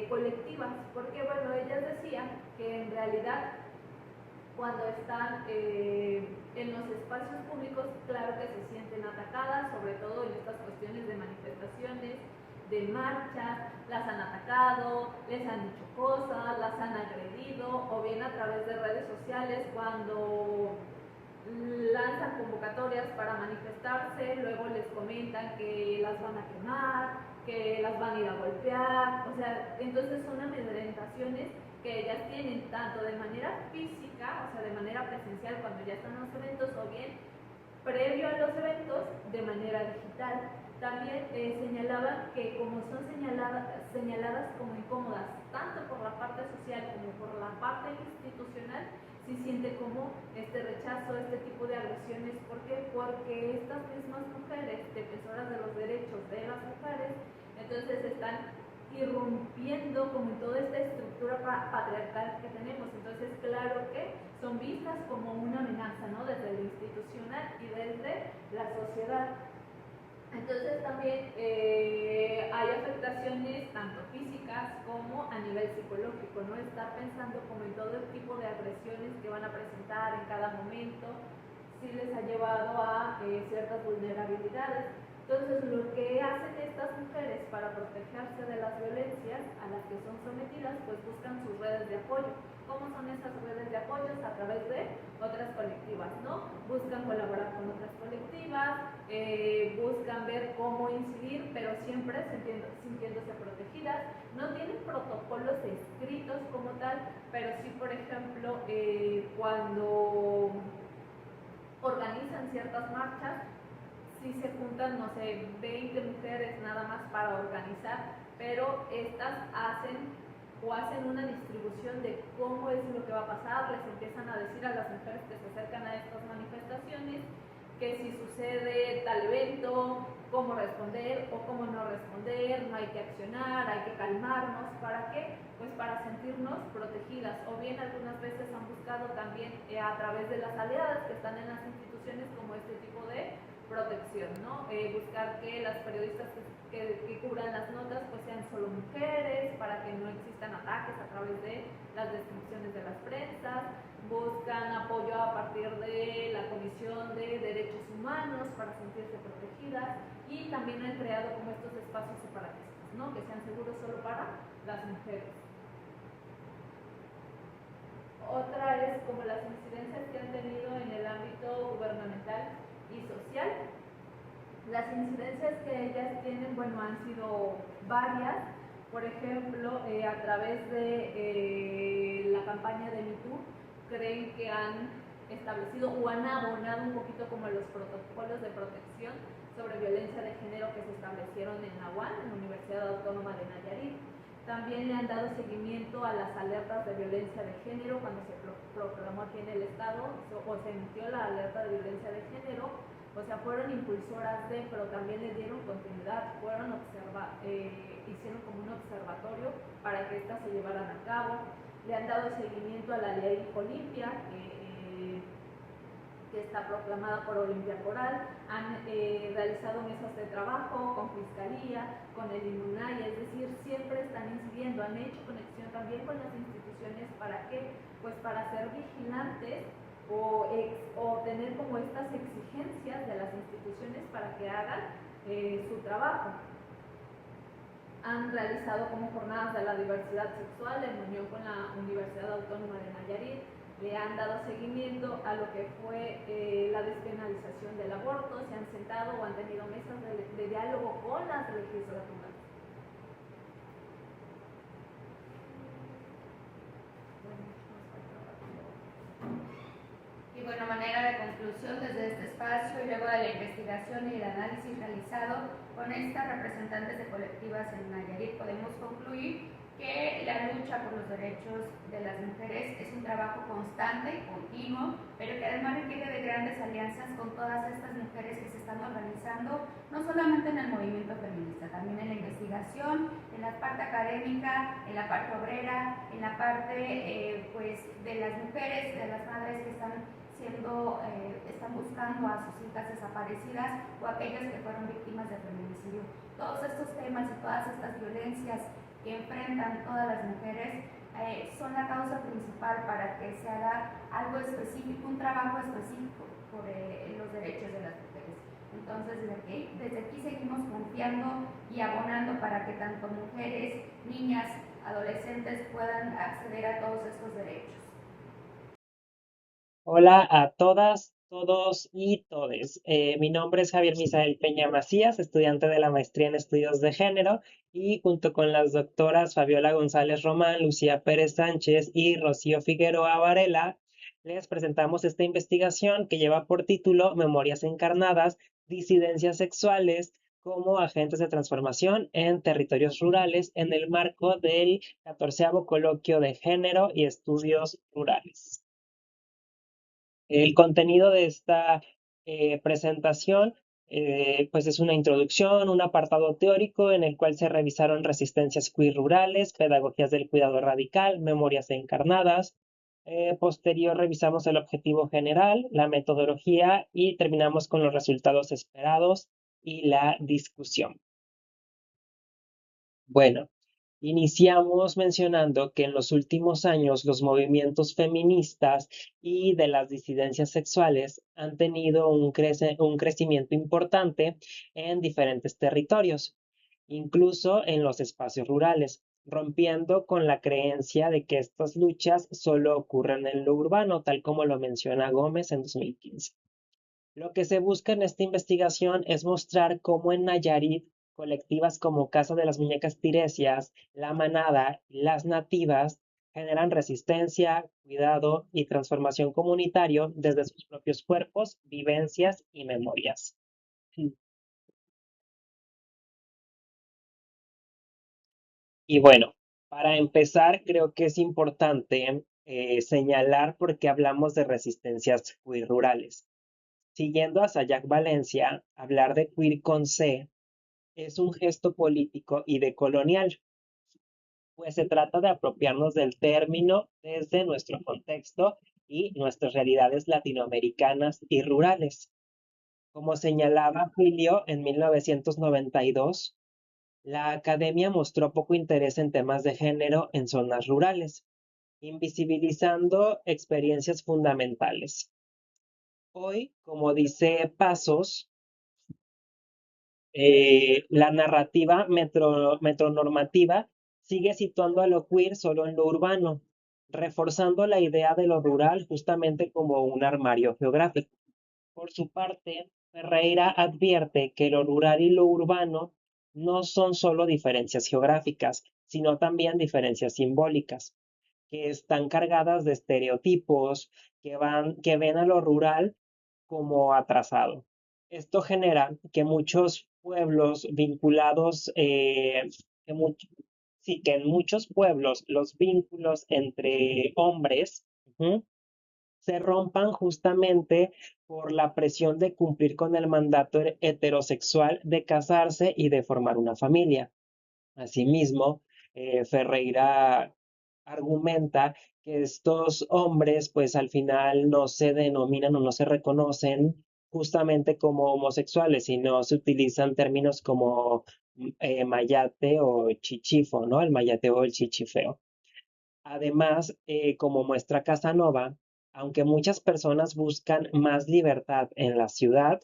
colectivas, porque bueno, ellas decían que en realidad cuando están en los espacios públicos, claro que se sienten atacadas, sobre todo en estas cuestiones de manifestaciones, de marchas, las han atacado, les han dicho cosas, las han agredido, o bien a través de redes sociales cuando lanzan convocatorias para manifestarse, luego les comentan que las van a quemar, que las van a ir a golpear, o sea, entonces son amedrentaciones que ellas tienen tanto de manera física, o sea, de manera presencial cuando ya están en los eventos, o bien previo a los eventos de manera digital. También señalaban que como son señaladas como incómodas, tanto por la parte social como por la parte institucional, sí siente como este rechazo, este tipo de agresiones. ¿Por qué? Porque estas mismas mujeres, defensoras de los derechos de las mujeres, entonces están irrumpiendo como en toda esta estructura patriarcal que tenemos. Entonces, claro que son vistas como una amenaza, ¿no? Desde lo institucional y desde la sociedad. Entonces también hay afectaciones tanto físicas como a nivel psicológico, ¿no? Estar pensando como en todo el tipo de agresiones que van a presentar en cada momento, sí les ha llevado a ciertas vulnerabilidades. Entonces, lo que hacen estas mujeres para protegerse de las violencias a las que son sometidas, pues buscan sus redes de apoyo. ¿Cómo son esas redes de apoyo? A través de otras colectivas, ¿no? Buscan colaborar con otras colectivas, buscan ver cómo incidir, pero siempre sintiéndose protegidas. No tienen protocolos escritos como tal, pero sí, por ejemplo, cuando organizan ciertas marchas, si se juntan, no sé, 20 mujeres nada más para organizar, pero estas hacen una distribución de cómo es lo que va a pasar, les empiezan a decir a las mujeres que se acercan a estas manifestaciones que si sucede tal evento, cómo responder o cómo no responder, no hay que accionar, hay que calmarnos. ¿Para qué? Pues para sentirnos protegidas, o bien algunas veces han buscado también a través de las aliadas que están en las instituciones como este tipo de protección, ¿no? Buscar que las periodistas que cubran las notas pues sean solo mujeres, para que no existan ataques a través de las descripciones de las prensas. Buscan apoyo a partir de la Comisión de Derechos Humanos para sentirse protegidas, y también han creado como estos espacios separatistas, ¿no? Que sean seguros solo para las mujeres. Otra es como las incidencias que han tenido en el ámbito gubernamental y social. Las incidencias que ellas tienen, bueno, han sido varias. Por ejemplo, a través de la campaña de MeToo, creen que han establecido o han abonado un poquito como los protocolos de protección sobre violencia de género que se establecieron en la UAN, en la Universidad Autónoma de Nayarit. También le han dado seguimiento a las alertas de violencia de género cuando se proclamó aquí en el estado o se emitió la alerta de violencia de género. O sea, fueron impulsoras de, pero también le dieron continuidad, hicieron como un observatorio para que estas se llevaran a cabo. Le han dado seguimiento a la ley Olimpia, que está proclamada por Olimpia Coral. Han realizado mesas de trabajo con Fiscalía, con el INUNAI, es decir, siempre están incidiendo. Han hecho conexión también con las instituciones. ¿Para qué? Pues para ser vigilantes o tener como estas exigencias de las instituciones para que hagan su trabajo. Han realizado como jornadas de la diversidad sexual en unión con la Universidad Autónoma de Nayarit. Le han dado seguimiento a lo que fue la despenalización del aborto. Se han sentado o han tenido mesas de diálogo con las legislaturas. bueno, manera de conclusión desde este espacio y luego de la investigación y el análisis realizado con estas representantes de colectivas en Nayarit, podemos concluir que la lucha por los derechos de las mujeres es un trabajo constante, continuo, pero que además requiere de grandes alianzas con todas estas mujeres que se están organizando, no solamente en el movimiento feminista, también en la investigación, en la parte académica, en la parte obrera, en la parte pues, de las mujeres, de las madres que están buscando a sus hijas desaparecidas o aquellas que fueron víctimas de feminicidio. Todos estos temas y todas estas violencias que enfrentan todas las mujeres son la causa principal para que se haga algo específico, un trabajo específico por los derechos de las mujeres. Entonces, desde aquí seguimos confiando y abonando para que tanto mujeres, niñas, adolescentes puedan acceder a todos estos derechos. Hola a todas, todos y todes. Mi nombre es Javier Misael Peña Macías, estudiante de la maestría en estudios de género, y junto con las doctoras Fabiola González Román, Lucía Pérez Sánchez y Rocío Figueroa Varela, les presentamos esta investigación que lleva por título Memorias encarnadas, disidencias sexuales como agentes de transformación en territorios rurales en el marco del 14º Coloquio de Género y Estudios Rurales. El contenido de esta presentación pues es una introducción, un apartado teórico en el cual se revisaron resistencias queer rurales, pedagogías del cuidado radical, memorias encarnadas. Posterior revisamos el objetivo general, la metodología y terminamos con los resultados esperados y la discusión. Bueno, iniciamos mencionando que en los últimos años los movimientos feministas y de las disidencias sexuales han tenido un crecimiento importante en diferentes territorios, incluso en los espacios rurales, rompiendo con la creencia de que estas luchas solo ocurren en lo urbano, tal como lo menciona Gómez en 2015. Lo que se busca en esta investigación es mostrar cómo en Nayarit colectivas como Casa de las Muñecas Tiresias, La Manada y Las Nativas generan resistencia, cuidado y transformación comunitario desde sus propios cuerpos, vivencias y memorias. Y bueno, para empezar, creo que es importante señalar por qué hablamos de resistencias queer rurales. Siguiendo a Sayak Valencia, hablar de queer con C es un gesto político y decolonial, pues se trata de apropiarnos del término desde nuestro contexto y nuestras realidades latinoamericanas y rurales. Como señalaba Julio en 1992, la academia mostró poco interés en temas de género en zonas rurales, invisibilizando experiencias fundamentales. Hoy, como dice Pasos, la narrativa metronormativa sigue situando a lo queer solo en lo urbano, reforzando la idea de lo rural justamente como un armario geográfico. Por su parte, Ferreira advierte que lo rural y lo urbano no son solo diferencias geográficas, sino también diferencias simbólicas, que están cargadas de estereotipos que ven a lo rural como atrasado. Esto genera que muchos pueblos vinculados, que en muchos pueblos los vínculos entre hombres se rompan justamente por la presión de cumplir con el mandato heterosexual de casarse y de formar una familia. Asimismo, Ferreira argumenta que estos hombres pues al final no se denominan o no se reconocen justamente como homosexuales, sino se utilizan términos como mayate o chichifo, ¿no? El mayate o el chichifeo. Además, como muestra Casanova, aunque muchas personas buscan más libertad en la ciudad,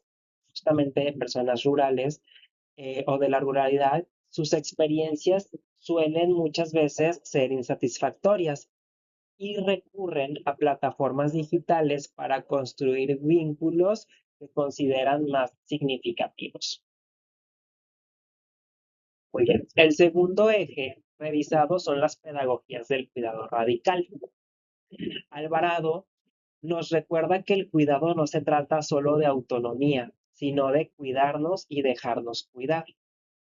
justamente personas rurales o de la ruralidad, sus experiencias suelen muchas veces ser insatisfactorias y recurren a plataformas digitales para construir vínculos que consideran más significativos. Muy bien. El segundo eje revisado son las pedagogías del cuidado radical. Alvarado nos recuerda que el cuidado no se trata solo de autonomía, sino de cuidarnos y dejarnos cuidar.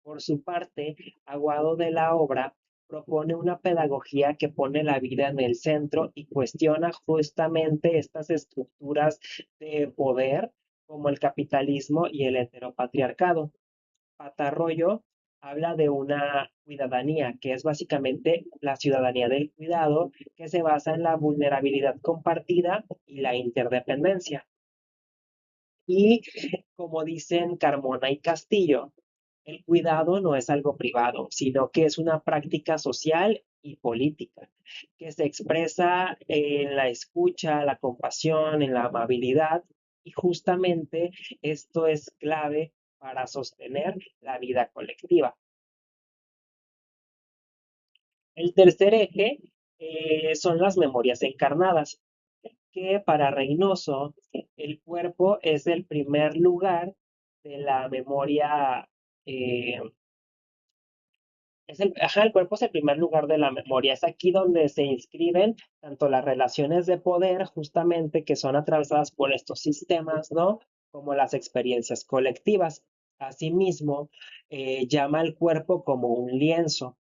Por su parte, Aguado de la Obra propone una pedagogía que pone la vida en el centro y cuestiona justamente estas estructuras de poder como el capitalismo y el heteropatriarcado. Patarroyo habla de una cuidadanía, que es básicamente la ciudadanía del cuidado, que se basa en la vulnerabilidad compartida y la interdependencia. Y como dicen Carmona y Castillo, el cuidado no es algo privado, sino que es una práctica social y política, que se expresa en la escucha, la compasión, en la amabilidad, y justamente esto es clave para sostener la vida colectiva. El tercer eje son las memorias encarnadas, que para Reynoso el cuerpo es el primer lugar de la memoria, eh, el cuerpo es el primer lugar de la memoria, es aquí donde se inscriben tanto las relaciones de poder, justamente, que son atravesadas por estos sistemas, ¿no? Como las experiencias colectivas. Asimismo, llama al cuerpo como un lienzo,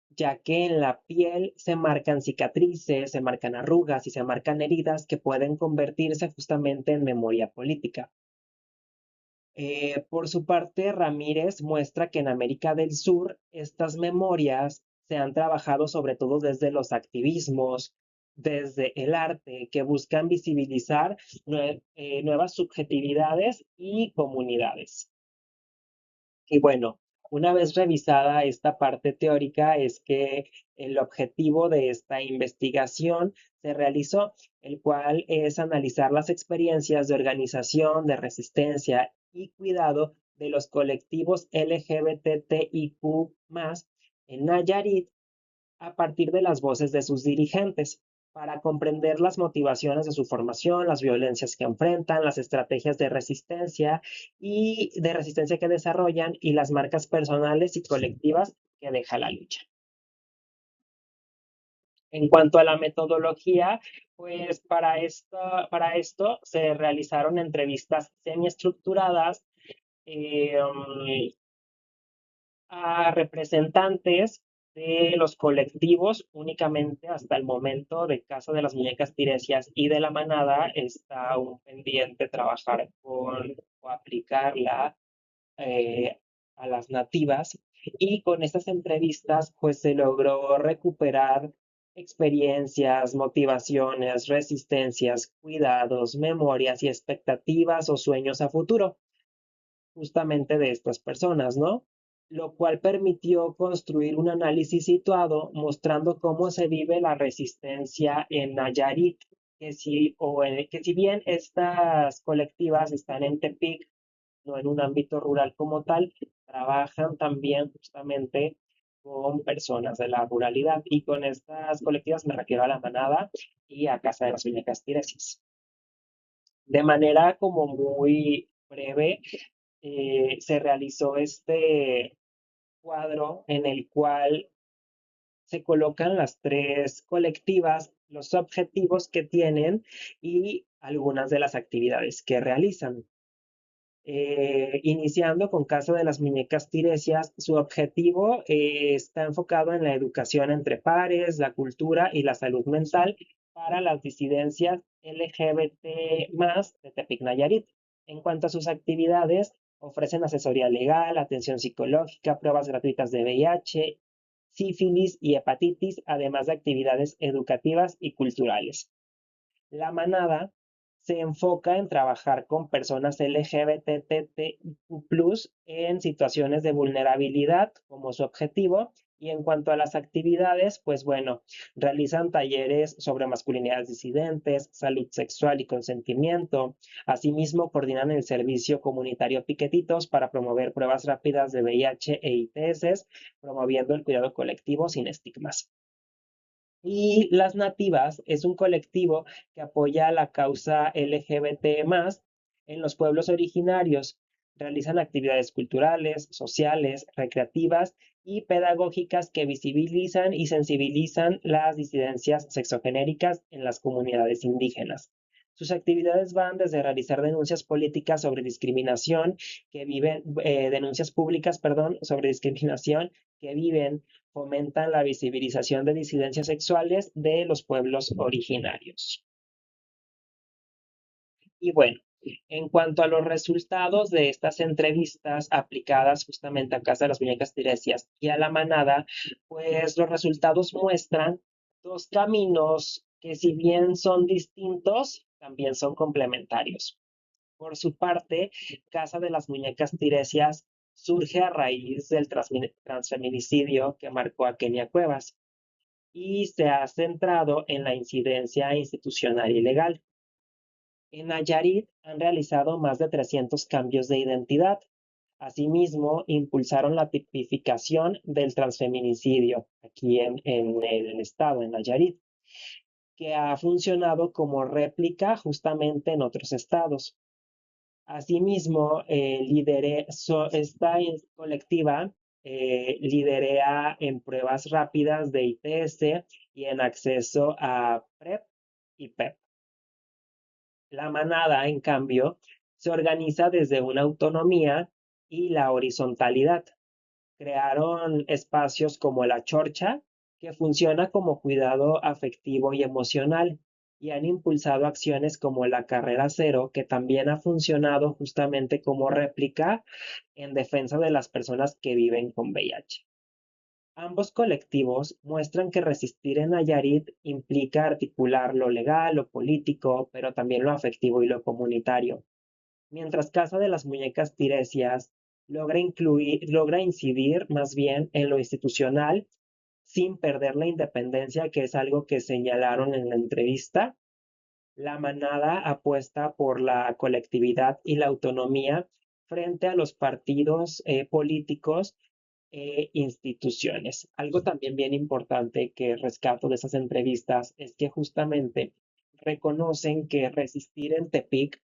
ya que en la piel se marcan cicatrices, se marcan arrugas y se marcan heridas que pueden convertirse justamente en memoria política. Por su parte, Ramírez muestra que en América del Sur estas memorias se han trabajado sobre todo desde los activismos, desde el arte, que buscan visibilizar nuevas subjetividades y comunidades. Y bueno, una vez revisada esta parte teórica, es que el objetivo de esta investigación se realizó, el cual es analizar las experiencias de organización, de resistencia y cuidado de los colectivos LGBTIQ+ en Nayarit a partir de las voces de sus dirigentes, para comprender las motivaciones de su formación, las violencias que enfrentan, las estrategias de resistencia que desarrollan y las marcas personales y colectivas que deja la lucha. En cuanto a la metodología, pues para esto se realizaron entrevistas semiestructuradas a representantes de los colectivos. Únicamente hasta el momento de Casa de las Muñecas Tiresias y de La Manada está aún pendiente trabajar con o aplicarla a las nativas, y con estas entrevistas pues se logró recuperar experiencias, motivaciones, resistencias, cuidados, memorias y expectativas o sueños a futuro justamente de estas personas, ¿no? Lo cual permitió construir un análisis situado mostrando cómo se vive la resistencia en Nayarit, que si bien estas colectivas están en Tepic, no en un ámbito rural como tal, trabajan también justamente con personas de la ruralidad, y con estas colectivas me refiero a La Manada y a Casa de las Muñecas Tiresias. De manera como muy breve, se realizó este cuadro en el cual se colocan las tres colectivas, los objetivos que tienen y algunas de las actividades que realizan. Iniciando con Casa de las Muñecas Tiresias, su objetivo está enfocado en la educación entre pares, la cultura y la salud mental para las disidencias LGBT más de Tepic Nayarit. En cuanto a sus actividades, ofrecen asesoría legal, atención psicológica, pruebas gratuitas de VIH, sífilis y hepatitis, además de actividades educativas y culturales. La Manada se enfoca en trabajar con personas LGBTQ+ en situaciones de vulnerabilidad como su objetivo. Y en cuanto a las actividades, pues bueno, realizan talleres sobre masculinidades disidentes, salud sexual y consentimiento. Asimismo, coordinan el servicio comunitario Piquetitos para promover pruebas rápidas de VIH e ITS, promoviendo el cuidado colectivo sin estigmas. Y Las Nativas es un colectivo que apoya la causa LGBT+ en los pueblos originarios. Realizan actividades culturales, sociales, recreativas y pedagógicas que visibilizan y sensibilizan las disidencias sexogenéricas en las comunidades indígenas. Sus actividades van desde realizar denuncias políticas sobre discriminación denuncias públicas, perdón, sobre discriminación que viven, fomentan la visibilización de disidencias sexuales de los pueblos originarios. Y bueno, en cuanto a los resultados de estas entrevistas aplicadas justamente a Casa de las Muñecas Tiresias y a la manada, pues los resultados muestran dos caminos que, si bien son distintos, también son complementarios. Por su parte, Casa de las Muñecas Tiresias surge a raíz del transfeminicidio que marcó a Kenia Cuevas y se ha centrado en la incidencia institucional y legal. En Nayarit han realizado más de 300 cambios de identidad. Asimismo, impulsaron la tipificación del transfeminicidio aquí en el estado, en Nayarit, que ha funcionado como réplica justamente en otros estados. Asimismo, esta colectiva lidera en pruebas rápidas de ITS y en acceso a PrEP y PEP. La manada, en cambio, se organiza desde una autonomía y la horizontalidad. Crearon espacios como la Chorcha, que funciona como cuidado afectivo y emocional, y han impulsado acciones como la Carrera Cero, que también ha funcionado justamente como réplica en defensa de las personas que viven con VIH. Ambos colectivos muestran que resistir en Nayarit implica articular lo legal, lo político, pero también lo afectivo y lo comunitario. Mientras Casa de las Muñecas Tiresias logra incidir más bien en lo institucional sin perder la independencia, que es algo que señalaron en la entrevista. La manada apuesta por la colectividad y la autonomía frente a los partidos políticos e instituciones. Algo también bien importante que rescato de esas entrevistas es que justamente reconocen que resistir en Tepic,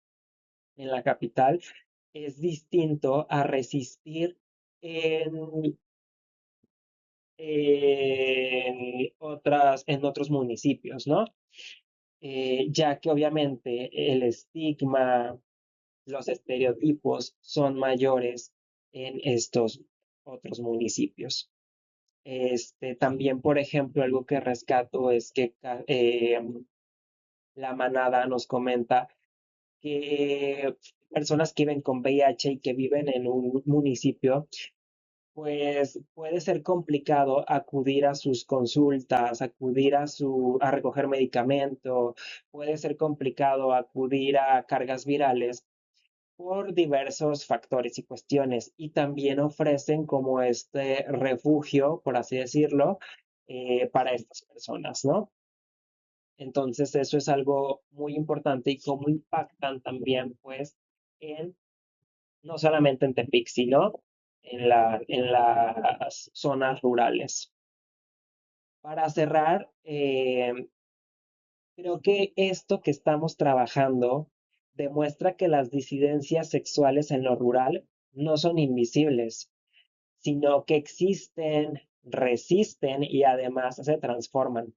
en la capital, es distinto a resistir en otros municipios, ¿no? Ya que obviamente el estigma, los estereotipos son mayores en estos otros municipios. También, por ejemplo, algo que rescato es que la manada nos comenta que personas que viven con VIH y que viven en un municipio, pues puede ser complicado acudir a sus consultas, acudir a recoger medicamento, puede ser complicado acudir a cargas virales por diversos factores y cuestiones, y también ofrecen como este refugio, por así decirlo, para estas personas, ¿no? Entonces eso es algo muy importante y cómo impactan también, pues, no solamente en Tepic, sino en las zonas rurales. Para cerrar, creo que esto que estamos trabajando demuestra que las disidencias sexuales en lo rural no son invisibles, sino que existen, resisten y además se transforman.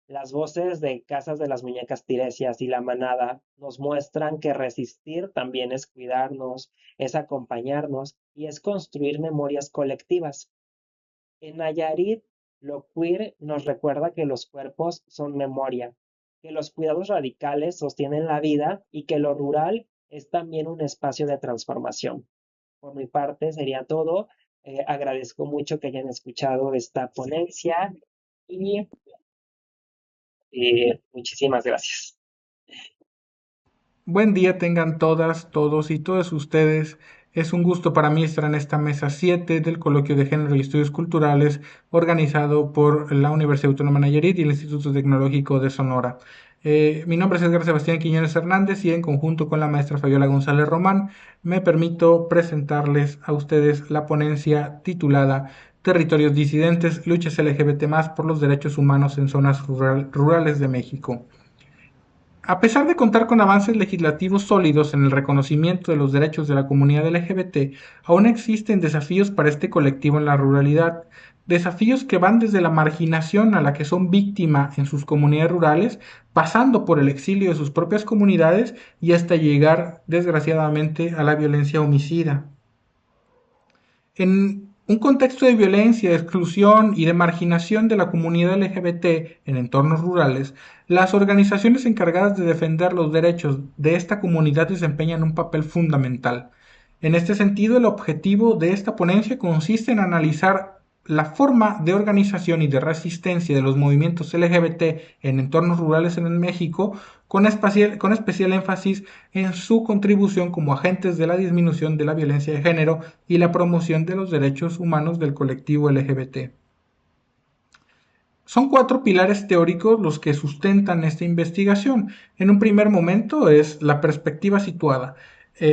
Las voces de Casas de las Muñecas Tiresias y la manada nos muestran que resistir también es cuidarnos, es acompañarnos y es construir memorias colectivas. En Nayarit, lo queer nos recuerda que los cuerpos son memoria, que los cuidados radicales sostienen la vida y que lo rural es también un espacio de transformación. Por mi parte sería todo. Agradezco mucho que hayan escuchado esta ponencia y muchísimas gracias. Buen día tengan todas, todos y todos ustedes. Es un gusto para mí estar en esta mesa 7 del Coloquio de Género y Estudios Culturales organizado por la Universidad Autónoma de Nayarit y el Instituto Tecnológico de Sonora. Mi nombre es Edgar Sebastián Quiñones Hernández y en conjunto con la maestra Fabiola González Román me permito presentarles a ustedes la ponencia titulada Territorios disidentes, luchas LGBT+ por los derechos humanos en zonas rurales de México. A pesar de contar con avances legislativos sólidos en el reconocimiento de los derechos de la comunidad LGBT, aún existen desafíos para este colectivo en la ruralidad, desafíos que van desde la marginación a la que son víctima en sus comunidades rurales, pasando por el exilio de sus propias comunidades y hasta llegar, desgraciadamente, a la violencia homicida. En un contexto de violencia, de exclusión y de marginación de la comunidad LGBT en entornos rurales, las organizaciones encargadas de defender los derechos de esta comunidad desempeñan un papel fundamental. En este sentido, el objetivo de esta ponencia consiste en analizar la forma de organización y de resistencia de los movimientos LGBT en entornos rurales en México, con especial énfasis en su contribución como agentes de la disminución de la violencia de género y la promoción de los derechos humanos del colectivo LGBT. Son 4 pilares teóricos los que sustentan esta investigación. En un primer momento es la perspectiva situada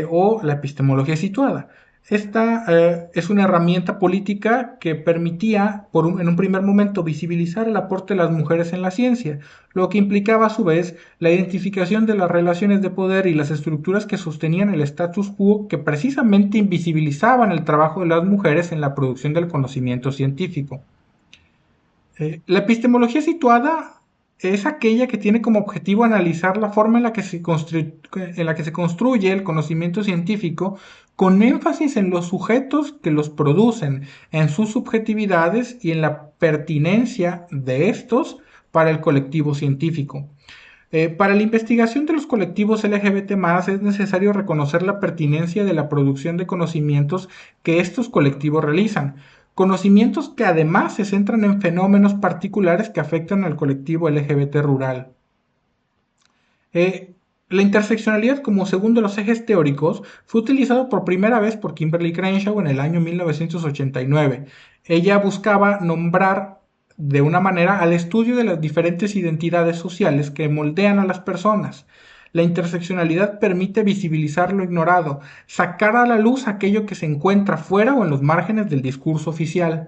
o la epistemología situada. Esta es una herramienta política que permitía, en un primer momento, visibilizar el aporte de las mujeres en la ciencia, lo que implicaba a su vez la identificación de las relaciones de poder y las estructuras que sostenían el status quo, que precisamente invisibilizaban el trabajo de las mujeres en la producción del conocimiento científico. La epistemología situada es aquella que tiene como objetivo analizar la forma en la que se construye el conocimiento científico, con énfasis en los sujetos que los producen, en sus subjetividades y en la pertinencia de estos para el colectivo científico. Para la investigación de los colectivos LGBT+, es necesario reconocer la pertinencia de la producción de conocimientos que estos colectivos realizan. Conocimientos que además se centran en fenómenos particulares que afectan al colectivo LGBT rural. La interseccionalidad como segundo de los ejes teóricos fue utilizado por primera vez por Kimberly Crenshaw en el año 1989. Ella buscaba nombrar de una manera al estudio de las diferentes identidades sociales que moldean a las personas. La interseccionalidad permite visibilizar lo ignorado, sacar a la luz aquello que se encuentra fuera o en los márgenes del discurso oficial.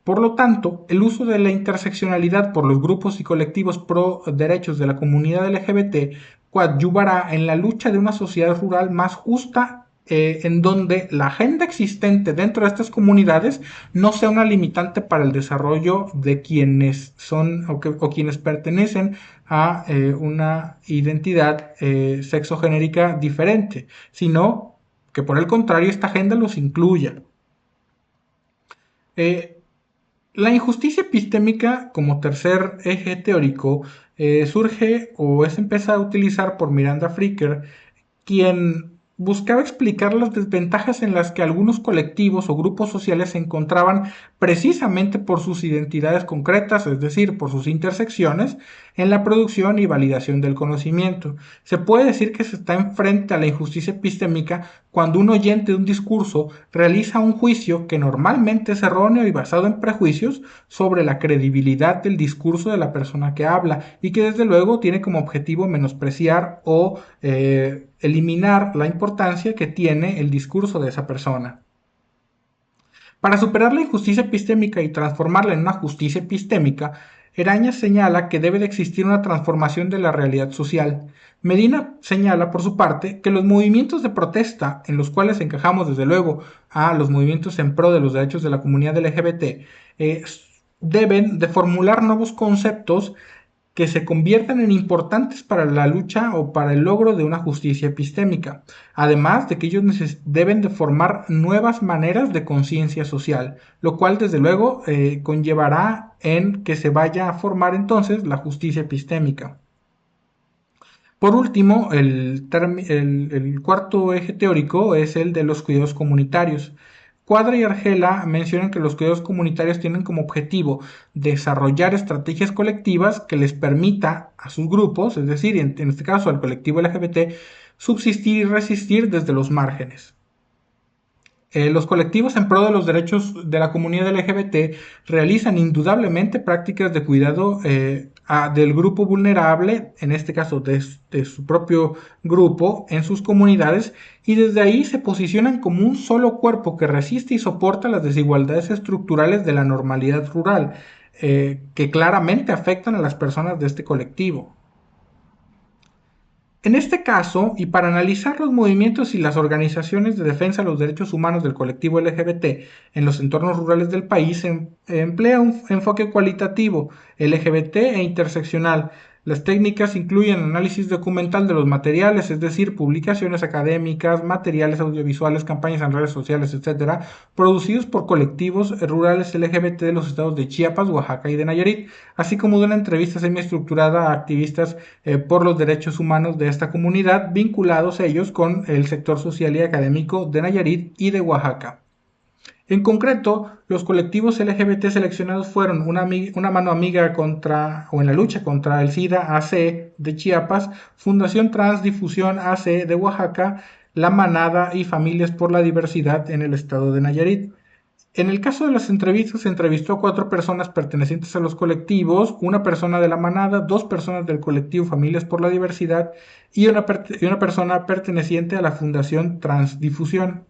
Por lo tanto, el uso de la interseccionalidad por los grupos y colectivos pro derechos de la comunidad LGBT coadyuvará en la lucha de una sociedad rural más justa, en donde la agenda existente dentro de estas comunidades no sea una limitante para el desarrollo de quienes son o quienes pertenecen a una identidad sexogenérica diferente, sino que por el contrario esta agenda los incluya. La injusticia epistémica como tercer eje teórico surge o es empezada a utilizar por Miranda Fricker, quien buscaba explicar las desventajas en las que algunos colectivos o grupos sociales se encontraban precisamente por sus identidades concretas, es decir, por sus intersecciones, en la producción y validación del conocimiento. Se puede decir que se está enfrente a la injusticia epistémica cuando un oyente de un discurso realiza un juicio que normalmente es erróneo y basado en prejuicios sobre la credibilidad del discurso de la persona que habla y que desde luego tiene como objetivo menospreciar o eliminar la importancia que tiene el discurso de esa persona. Para superar la injusticia epistémica y transformarla en una justicia epistémica, Eraña señala que debe de existir una transformación de la realidad social. Medina señala, por su parte, que los movimientos de protesta, en los cuales encajamos desde luego a los movimientos en pro de los derechos de la comunidad LGBT, deben de formular nuevos conceptos que se conviertan en importantes para la lucha o para el logro de una justicia epistémica, además de que ellos deben de formar nuevas maneras de conciencia social, lo cual desde luego conllevará en que se vaya a formar entonces la justicia epistémica. Por último, el cuarto eje teórico es el de los cuidados comunitarios. Cuadra y Argela mencionan que los cuidados comunitarios tienen como objetivo desarrollar estrategias colectivas que les permita a sus grupos, es decir, en este caso al colectivo LGBT, subsistir y resistir desde los márgenes. Los colectivos en pro de los derechos de la comunidad LGBT realizan indudablemente prácticas de cuidado del grupo vulnerable, en este caso de su propio grupo, en sus comunidades, y desde ahí se posicionan como un solo cuerpo que resiste y soporta las desigualdades estructurales de la normalidad rural, que claramente afectan a las personas de este colectivo. En este caso, y para analizar los movimientos y las organizaciones de defensa de los derechos humanos del colectivo LGBT en los entornos rurales del país, se emplea un enfoque cualitativo, LGBT e interseccional. Las técnicas incluyen análisis documental de los materiales, es decir, publicaciones académicas, materiales audiovisuales, campañas en redes sociales, etcétera, producidos por colectivos rurales LGBT de los estados de Chiapas, Oaxaca y de Nayarit, así como de una entrevista semiestructurada a activistas por los derechos humanos de esta comunidad, vinculados ellos con el sector social y académico de Nayarit y de Oaxaca. En concreto, los colectivos LGBT seleccionados fueron una mano amiga en la lucha contra el SIDA AC de Chiapas, Fundación Transdifusión AC de Oaxaca, La Manada y Familias por la Diversidad en el estado de Nayarit. En el caso de las entrevistas, se entrevistó a 4 personas pertenecientes a los colectivos, una persona de La Manada, 2 personas del colectivo Familias por la Diversidad y una persona perteneciente a la Fundación Transdifusión.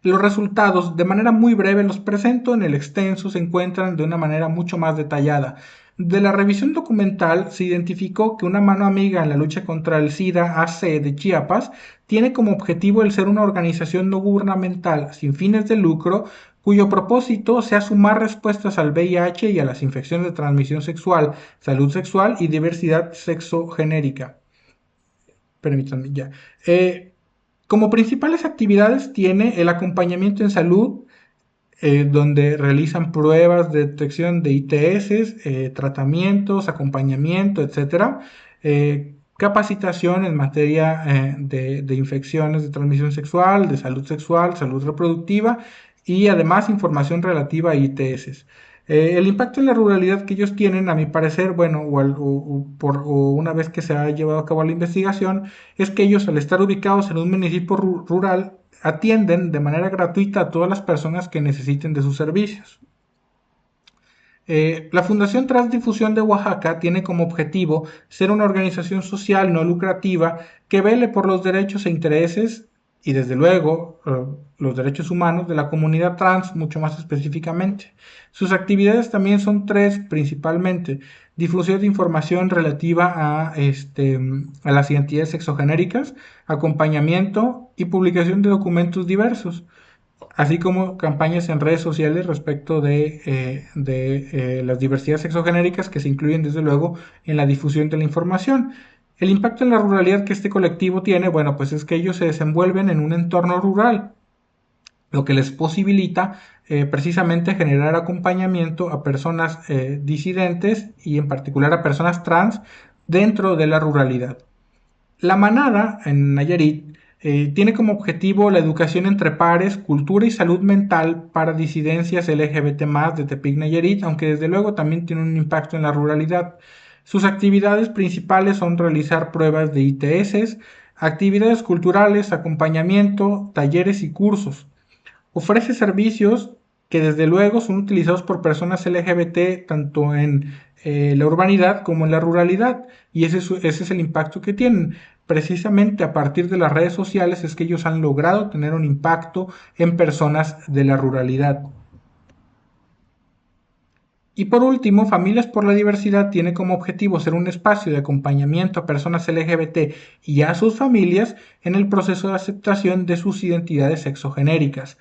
Los resultados, de manera muy breve, los presento. En el extenso se encuentran de una manera mucho más detallada. De la revisión documental se identificó que una mano amiga en la lucha contra el SIDA AC de Chiapas tiene como objetivo el ser una organización no gubernamental sin fines de lucro cuyo propósito sea sumar respuestas al VIH y a las infecciones de transmisión sexual, salud sexual y diversidad sexogenérica. Permítanme ya. Como principales actividades tiene el acompañamiento en salud, donde realizan pruebas de detección de ITS, tratamientos, acompañamiento, etc. Capacitación en materia de infecciones de transmisión sexual, de salud reproductiva y además información relativa a ITS. El impacto en la ruralidad que ellos tienen, a mi parecer, bueno, o una vez que se ha llevado a cabo la investigación, es que ellos, al estar ubicados en un municipio rural, atienden de manera gratuita a todas las personas que necesiten de sus servicios. La Fundación Transdifusión de Oaxaca tiene como objetivo ser una organización social no lucrativa que vele por los derechos e intereses y desde luego los derechos humanos de la comunidad trans, mucho más específicamente. Sus actividades también son 3 principalmente: difusión de información relativa a las identidades sexogenéricas, acompañamiento y publicación de documentos diversos, así como campañas en redes sociales respecto de las diversidades sexogenéricas que se incluyen desde luego en la difusión de la información. El impacto en la ruralidad que este colectivo tiene, bueno, pues es que ellos se desenvuelven en un entorno rural, lo que les posibilita precisamente generar acompañamiento a personas disidentes y en particular a personas trans dentro de la ruralidad. La Manada, en Nayarit, tiene como objetivo la educación entre pares, cultura y salud mental para disidencias LGBT+, de Tepic Nayarit, aunque desde luego también tiene un impacto en la ruralidad. Sus actividades principales son realizar pruebas de ITS, actividades culturales, acompañamiento, talleres y cursos. Ofrece servicios que desde luego son utilizados por personas LGBT tanto en la urbanidad como en la ruralidad, y ese es el impacto que tienen. Precisamente a partir de las redes sociales es que ellos han logrado tener un impacto en personas de la ruralidad. Y por último, Familias por la Diversidad tiene como objetivo ser un espacio de acompañamiento a personas LGBT y a sus familias en el proceso de aceptación de sus identidades sexogenéricas.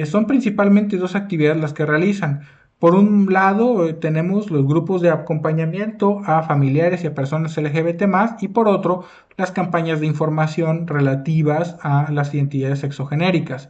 Son principalmente 2 actividades las que realizan. Por un lado, tenemos los grupos de acompañamiento a familiares y a personas LGBT+, y por otro, las campañas de información relativas a las identidades sexogenéricas.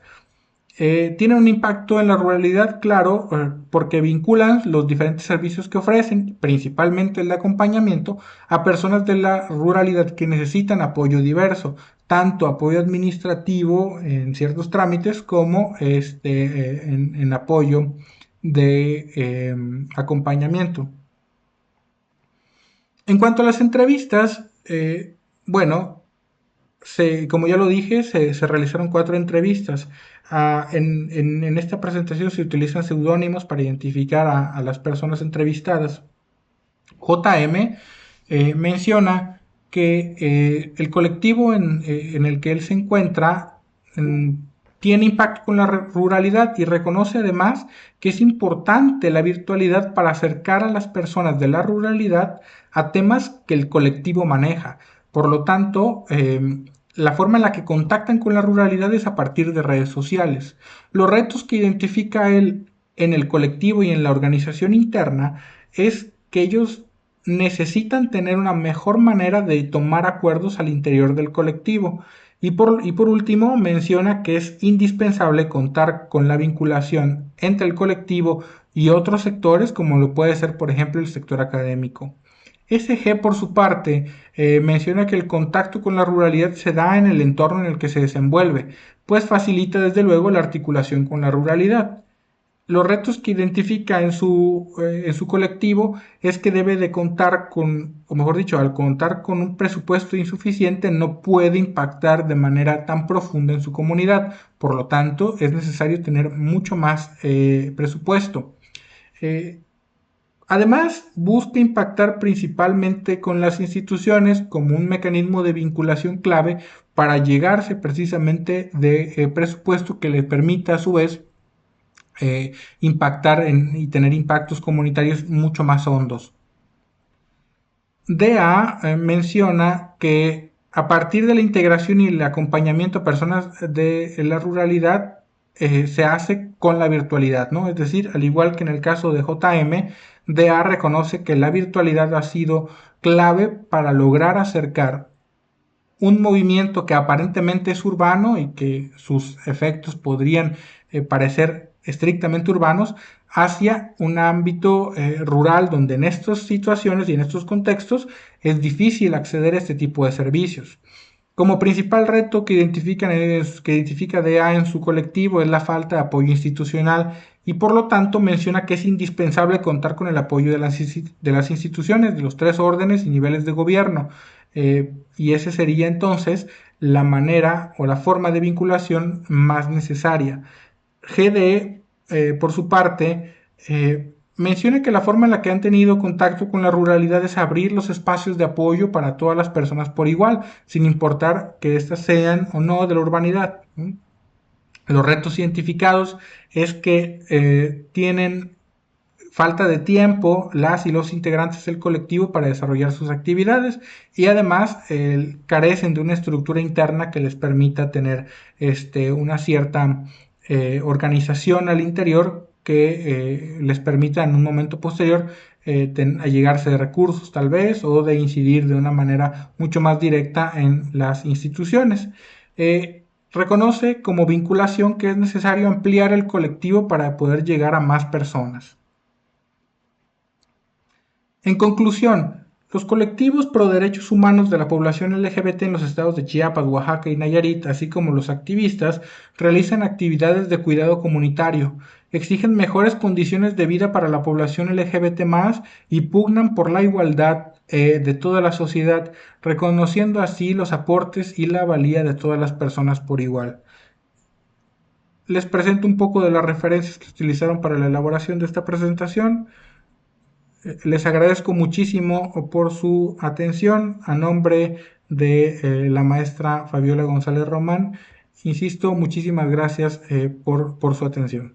Tienen un impacto en la ruralidad, claro, porque vinculan los diferentes servicios que ofrecen, principalmente el de acompañamiento, a personas de la ruralidad que necesitan apoyo diverso, tanto apoyo administrativo en ciertos trámites como en apoyo de acompañamiento. En cuanto a las entrevistas, bueno, como ya lo dije, se realizaron 4 entrevistas. En esta presentación se utilizan seudónimos para identificar a las personas entrevistadas. JM menciona que el colectivo en el que él se encuentra tiene impacto con la ruralidad y reconoce además que es importante la virtualidad para acercar a las personas de la ruralidad a temas que el colectivo maneja. Por lo tanto, la forma en la que contactan con la ruralidad es a partir de redes sociales. Los retos que identifica él en el colectivo y en la organización interna es que ellos necesitan tener una mejor manera de tomar acuerdos al interior del colectivo. Y por último, menciona que es indispensable contar con la vinculación entre el colectivo y otros sectores, como lo puede ser, por ejemplo, el sector académico. SG, por su parte, menciona que el contacto con la ruralidad se da en el entorno en el que se desenvuelve, pues facilita desde luego la articulación con la ruralidad. Los retos que identifica en su colectivo es que debe de contar con, o mejor dicho, al contar con un presupuesto insuficiente no puede impactar de manera tan profunda en su comunidad. Por lo tanto, es necesario tener mucho más presupuesto. Además, busca impactar principalmente con las instituciones como un mecanismo de vinculación clave para llegarse precisamente de presupuesto que le permita a su vez impactar y tener impactos comunitarios mucho más hondos. DA menciona que a partir de la integración y el acompañamiento a personas de la ruralidad se hace con la virtualidad, ¿no? Es decir, al igual que en el caso de JM, DA reconoce que la virtualidad ha sido clave para lograr acercar un movimiento que aparentemente es urbano y que sus efectos podrían parecer estrictamente urbanos hacia un ámbito rural donde en estas situaciones y en estos contextos es difícil acceder a este tipo de servicios. Como principal reto que identifica DA en su colectivo es la falta de apoyo institucional y por lo tanto menciona que es indispensable contar con el apoyo de las instituciones, de los 3 órdenes y niveles de gobierno. Y esa sería entonces la manera o la forma de vinculación más necesaria. GDE, por su parte, menciona que la forma en la que han tenido contacto con la ruralidad es abrir los espacios de apoyo para todas las personas por igual, sin importar que éstas sean o no de la urbanidad. Los retos identificados es que tienen falta de tiempo las y los integrantes del colectivo para desarrollar sus actividades y además carecen de una estructura interna que les permita tener una cierta organización al interior que les permita en un momento posterior allegarse de recursos tal vez o de incidir de una manera mucho más directa en las instituciones. Reconoce como vinculación que es necesario ampliar el colectivo para poder llegar a más personas. En conclusión, los colectivos pro derechos humanos de la población LGBT en los estados de Chiapas, Oaxaca y Nayarit, así como los activistas, realizan actividades de cuidado comunitario, exigen mejores condiciones de vida para la población LGBT+, y pugnan por la igualdad de toda la sociedad, reconociendo así los aportes y la valía de todas las personas por igual. Les presento un poco de las referencias que utilizaron para la elaboración de esta presentación. Les agradezco muchísimo por su atención a nombre de la maestra Fabiola González Román. Insisto, muchísimas gracias por su atención.